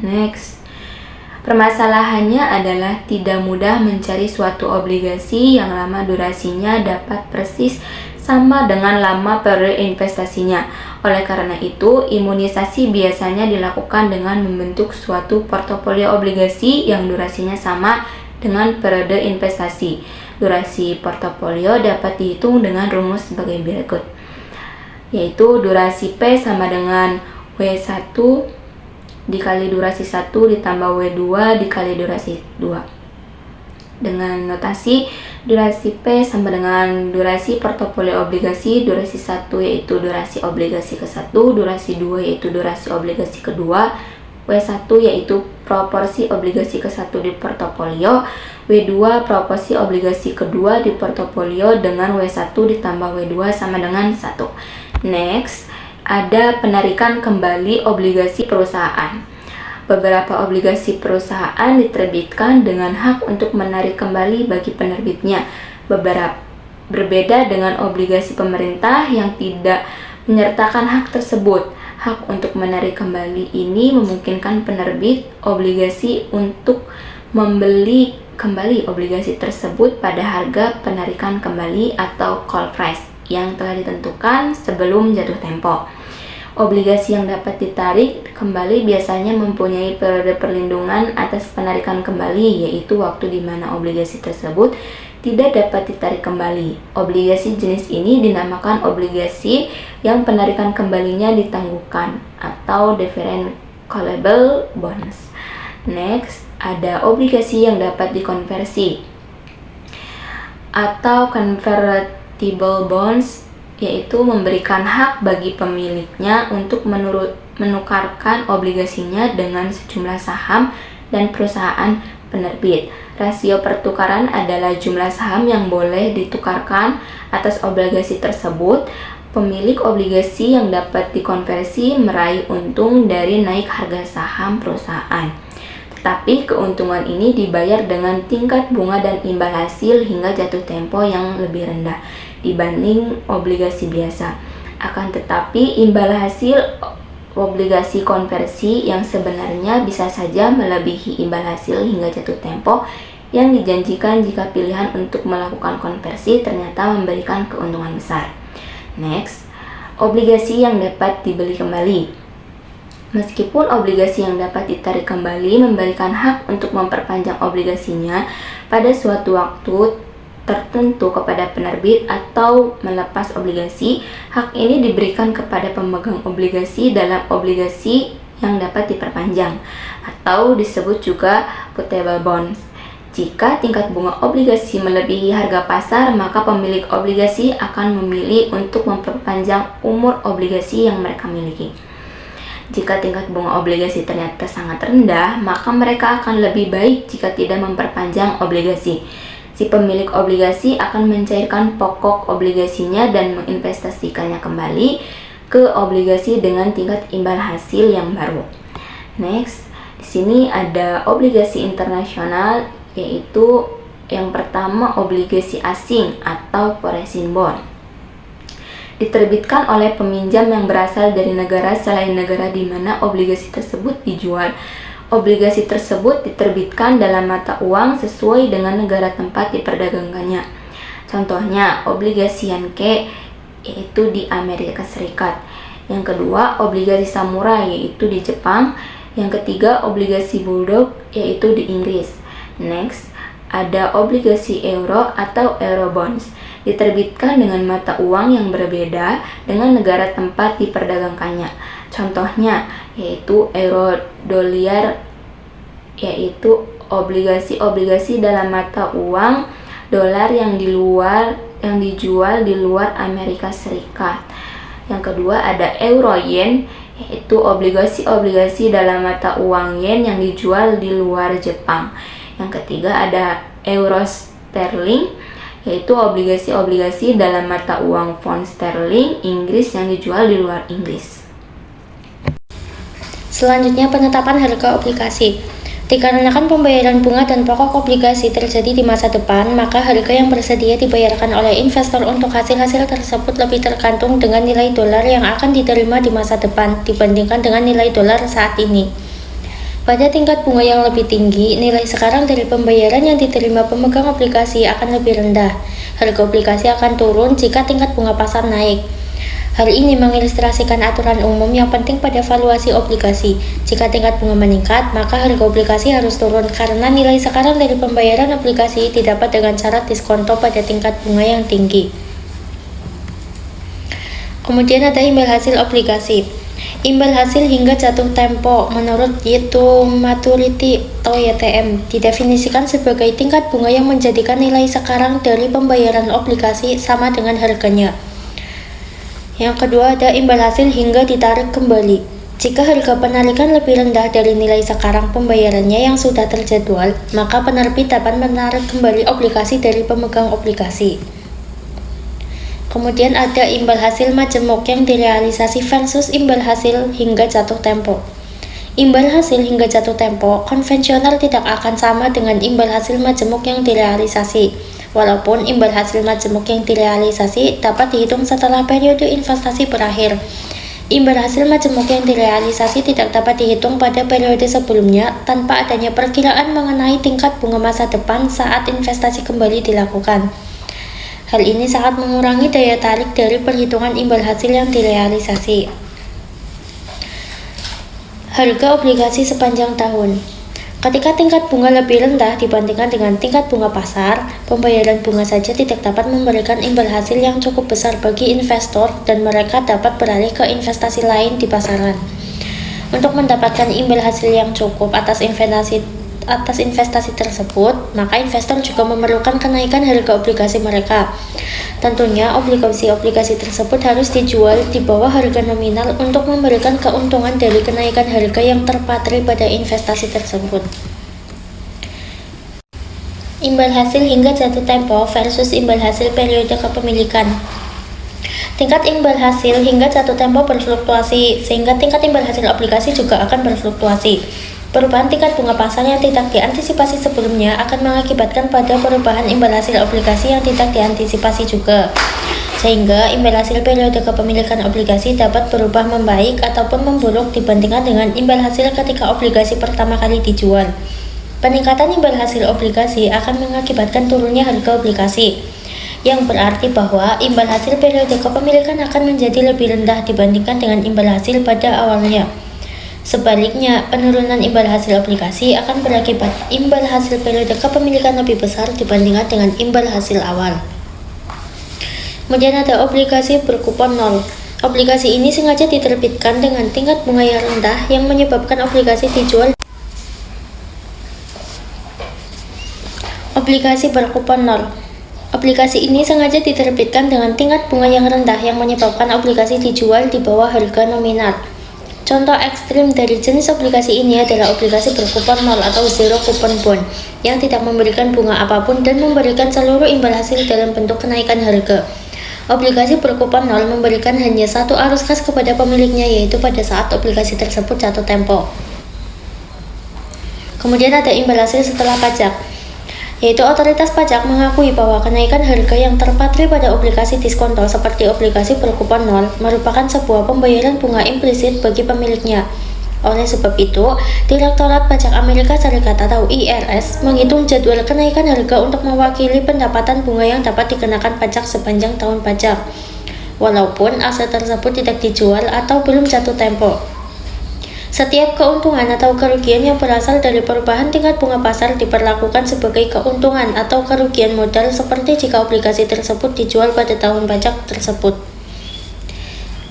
Next. Permasalahannya adalah tidak mudah mencari suatu obligasi yang lama durasinya dapat persis sama dengan lama periode investasinya. Oleh karena itu, imunisasi biasanya dilakukan dengan membentuk suatu portofolio obligasi yang durasinya sama dengan periode investasi. Durasi portofolio dapat dihitung dengan rumus sebagai berikut, yaitu durasi P sama dengan W1 dikali durasi 1 ditambah W2 dikali durasi 2. Dengan notasi durasi P sama dengan durasi portofolio obligasi. Durasi 1 yaitu durasi obligasi ke-1, durasi 2 yaitu durasi obligasi kedua, W1 yaitu proporsi obligasi ke-1 di portofolio, W2 proporsi obligasi kedua di portofolio dengan W1 ditambah W2 sama dengan 1. Next, ada penarikan kembali obligasi perusahaan. Beberapa obligasi perusahaan diterbitkan dengan hak untuk menarik kembali bagi penerbitnya. Berbeda dengan obligasi pemerintah yang tidak menyertakan hak tersebut. Hak untuk menarik kembali ini memungkinkan penerbit obligasi untuk membeli kembali obligasi tersebut pada harga penarikan kembali atau call price yang telah ditentukan sebelum jatuh tempo. Obligasi yang dapat ditarik kembali biasanya mempunyai periode perlindungan atas penarikan kembali, yaitu waktu di mana obligasi tersebut tidak dapat ditarik kembali. Obligasi jenis ini dinamakan obligasi yang penarikan kembalinya ditangguhkan atau deferred callable bonds. Next, ada obligasi yang dapat dikonversi atau convertible bonds, yaitu memberikan hak bagi pemiliknya untuk menukarkan obligasinya dengan sejumlah saham dan perusahaan penerbit. Rasio pertukaran adalah jumlah saham yang boleh ditukarkan atas obligasi tersebut. Pemilik obligasi yang dapat dikonversi meraih untung dari naik harga saham perusahaan. Tapi keuntungan ini dibayar dengan tingkat bunga dan imbal hasil hingga jatuh tempo yang lebih rendah dibanding obligasi biasa. Akan tetapi imbal hasil obligasi konversi yang sebenarnya bisa saja melebihi imbal hasil hingga jatuh tempo yang dijanjikan jika pilihan untuk melakukan konversi ternyata memberikan keuntungan besar. Next, obligasi yang dapat dibeli kembali. Meskipun obligasi yang dapat ditarik kembali memberikan hak untuk memperpanjang obligasinya pada suatu waktu tertentu kepada penerbit atau melepas obligasi, hak ini diberikan kepada pemegang obligasi dalam obligasi yang dapat diperpanjang atau disebut juga putable bonds. Jika tingkat bunga obligasi melebihi harga pasar, maka pemilik obligasi akan memilih untuk memperpanjang umur obligasi yang mereka miliki. Jika tingkat bunga obligasi ternyata sangat rendah, maka mereka akan lebih baik jika tidak memperpanjang obligasi. Si pemilik obligasi akan mencairkan pokok obligasinya dan menginvestasikannya kembali ke obligasi dengan tingkat imbal hasil yang baru. Next, di sini ada obligasi internasional, yaitu yang pertama obligasi asing atau foreign bond. Diterbitkan oleh peminjam yang berasal dari negara selain negara di mana obligasi tersebut dijual. Obligasi tersebut diterbitkan dalam mata uang sesuai dengan negara tempat diperdagangkannya. Contohnya, obligasi Yankee yaitu di Amerika Serikat. Yang kedua, obligasi samurai yaitu di Jepang. Yang ketiga, obligasi bulldog yaitu di Inggris. Next, ada obligasi euro atau eurobonds. Diterbitkan dengan mata uang yang berbeda dengan negara tempat diperdagangkannya. Contohnya yaitu euro dolar, yaitu obligasi dalam mata uang dolar yang dijual di luar Amerika Serikat. Yang kedua ada euro yen, yaitu obligasi dalam mata uang yen yang dijual di luar Jepang. Yang ketiga ada euro sterling, yaitu obligasi dalam mata uang pound sterling Inggris yang dijual di luar Inggris. Selanjutnya, penetapan harga obligasi. Dikarenakan pembayaran bunga dan pokok obligasi terjadi di masa depan, maka harga yang bersedia dibayarkan oleh investor untuk hasil-hasil tersebut lebih tergantung dengan nilai dolar yang akan diterima di masa depan dibandingkan dengan nilai dolar saat ini. Pada tingkat bunga yang lebih tinggi, nilai sekarang dari pembayaran yang diterima pemegang obligasi akan lebih rendah. Harga obligasi akan turun jika tingkat bunga pasar naik. Hal ini mengilustrasikan aturan umum yang penting pada valuasi obligasi. Jika tingkat bunga meningkat, maka harga obligasi harus turun karena nilai sekarang dari pembayaran obligasi didapat dengan syarat diskonto pada tingkat bunga yang tinggi. Kemudian ada imbal hasil obligasi. Imbal hasil hingga jatuh tempo menurut Yield Maturity atau YTM didefinisikan sebagai tingkat bunga yang menjadikan nilai sekarang dari pembayaran obligasi sama dengan harganya. Yang kedua ada imbal hasil hingga ditarik kembali. Jika harga penarikan lebih rendah dari nilai sekarang pembayarannya yang sudah terjadwal, maka penerbit dapat menarik kembali obligasi dari pemegang obligasi. Kemudian ada imbal hasil majemuk yang direalisasi versus imbal hasil hingga jatuh tempo. Imbal hasil hingga jatuh tempo konvensional tidak akan sama dengan imbal hasil majemuk yang direalisasi. Walaupun imbal hasil majemuk yang direalisasi dapat dihitung setelah periode investasi berakhir. Imbal hasil majemuk yang direalisasi tidak dapat dihitung pada periode sebelumnya tanpa adanya perkiraan mengenai tingkat bunga masa depan saat investasi kembali dilakukan. Hal ini sangat mengurangi daya tarik dari perhitungan imbal hasil yang direalisasi. Harga obligasi sepanjang tahun. Ketika tingkat bunga lebih rendah dibandingkan dengan tingkat bunga pasar, pembayaran bunga saja tidak dapat memberikan imbal hasil yang cukup besar bagi investor dan mereka dapat beralih ke investasi lain di pasaran. Untuk mendapatkan imbal hasil yang cukup atas investasi tersebut, maka investor juga memerlukan kenaikan harga obligasi mereka. Tentunya obligasi tersebut harus dijual di bawah harga nominal untuk memberikan keuntungan dari kenaikan harga yang terpatri pada investasi tersebut. Imbal hasil hingga jatuh tempo versus imbal hasil periode kepemilikan. Tingkat imbal hasil hingga jatuh tempo berfluktuasi, sehingga tingkat imbal hasil obligasi juga akan berfluktuasi. Perubahan tingkat bunga pasar yang tidak diantisipasi sebelumnya akan mengakibatkan pada perubahan imbal hasil obligasi yang tidak diantisipasi juga, sehingga imbal hasil periode kepemilikan obligasi dapat berubah membaik ataupun memburuk dibandingkan dengan imbal hasil ketika obligasi pertama kali dijual. Peningkatan imbal hasil obligasi akan mengakibatkan turunnya harga obligasi, yang berarti bahwa imbal hasil periode kepemilikan akan menjadi lebih rendah dibandingkan dengan imbal hasil pada awalnya. Sebaliknya, penurunan imbal hasil obligasi akan berakibat imbal hasil periode kepemilikan lebih besar dibandingkan dengan imbal hasil awal. Kemudian ada obligasi berkupon nol. Obligasi ini sengaja diterbitkan dengan tingkat bunga yang rendah yang menyebabkan obligasi dijual. Obligasi berkupon nol. Obligasi ini sengaja diterbitkan dengan tingkat bunga yang rendah yang menyebabkan obligasi dijual di bawah harga nominal. Contoh ekstrim dari jenis obligasi ini adalah obligasi berkupon nol atau zero coupon bond yang tidak memberikan bunga apapun dan memberikan seluruh imbal hasil dalam bentuk kenaikan harga. Obligasi berkupon nol memberikan hanya satu arus kas kepada pemiliknya, yaitu pada saat obligasi tersebut jatuh tempo. Kemudian ada imbal hasil setelah pajak, yaitu otoritas pajak mengakui bahwa kenaikan harga yang terpatri pada obligasi diskonto seperti obligasi berkupon nol merupakan sebuah pembayaran bunga implisit bagi pemiliknya. Oleh sebab itu, Direktorat Pajak Amerika Serikat atau IRS menghitung jadwal kenaikan harga untuk mewakili pendapatan bunga yang dapat dikenakan pajak sepanjang tahun pajak, walaupun aset tersebut tidak dijual atau belum jatuh tempo. Setiap keuntungan atau kerugian yang berasal dari perubahan tingkat bunga pasar diperlakukan sebagai keuntungan atau kerugian modal seperti jika obligasi tersebut dijual pada tahun pajak tersebut.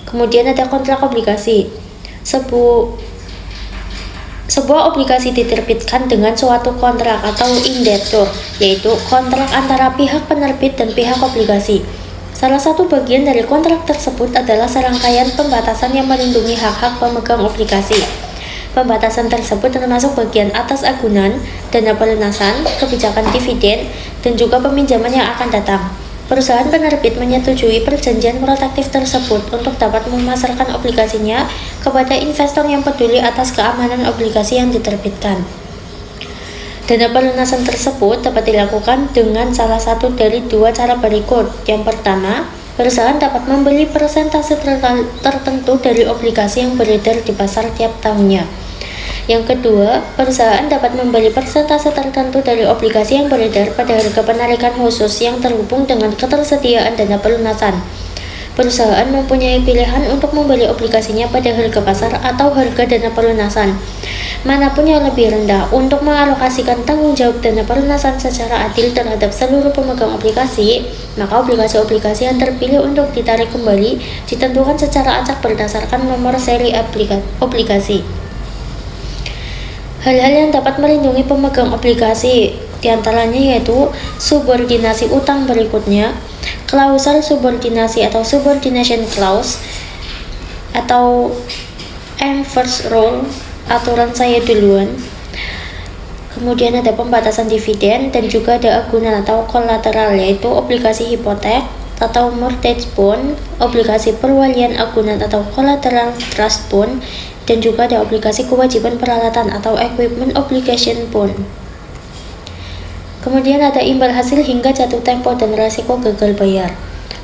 Kemudian ada kontrak obligasi. Sebuah obligasi diterbitkan dengan suatu kontrak atau indentur, yaitu kontrak antara pihak penerbit dan pihak obligasi. Salah satu bagian dari kontrak tersebut adalah serangkaian pembatasan yang melindungi hak-hak pemegang obligasi. Pembatasan tersebut termasuk bagian atas agunan, dana pelunasan, kebijakan dividen, dan juga peminjaman yang akan datang. Perusahaan penerbit menyetujui perjanjian protektif tersebut untuk dapat memasarkan obligasinya kepada investor yang peduli atas keamanan obligasi yang diterbitkan. Dana pelunasan tersebut dapat dilakukan dengan salah satu dari dua cara berikut. Yang pertama, perusahaan dapat membeli persentase tertentu dari obligasi yang beredar di pasar tiap tahunnya. Yang kedua, perusahaan dapat membeli persentase tertentu dari obligasi yang beredar pada harga penarikan khusus yang terhubung dengan ketersediaan dana pelunasan. Perusahaan mempunyai pilihan untuk membeli obligasinya pada harga pasar atau harga dana pelunasan, manapun yang lebih rendah, untuk mengalokasikan tanggung jawab dana pelunasan secara adil terhadap seluruh pemegang obligasi. Maka obligasi-obligasi yang terpilih untuk ditarik kembali ditentukan secara acak berdasarkan nomor seri obligasi. Hal-hal yang dapat melindungi pemegang obligasi diantaranya yaitu subordinasi utang berikutnya, klausel subordinasi atau subordination clause, atau first rule, aturan saya duluan. Kemudian ada pembatasan dividen dan juga ada agunan atau kolateral, yaitu obligasi hipotek atau mortgage bond, obligasi perwalian agunan atau collateral trust bond, dan juga ada obligasi kewajiban peralatan atau equipment obligation bond. Kemudian ada imbal hasil hingga jatuh tempo dan resiko gagal bayar.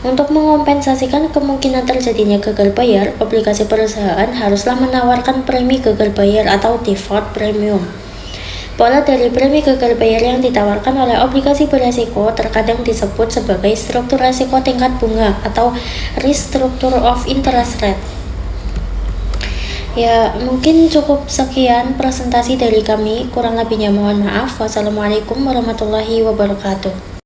Untuk mengompensasikan kemungkinan terjadinya gagal bayar, obligasi perusahaan haruslah menawarkan premi gagal bayar atau default premium. Pola dari premi gagal bayar yang ditawarkan oleh obligasi beresiko terkadang disebut sebagai struktur resiko tingkat bunga atau risk structure of interest rate. Ya, mungkin cukup sekian presentasi dari kami. Kurang lebihnya mohon maaf. Wassalamualaikum warahmatullahi wabarakatuh.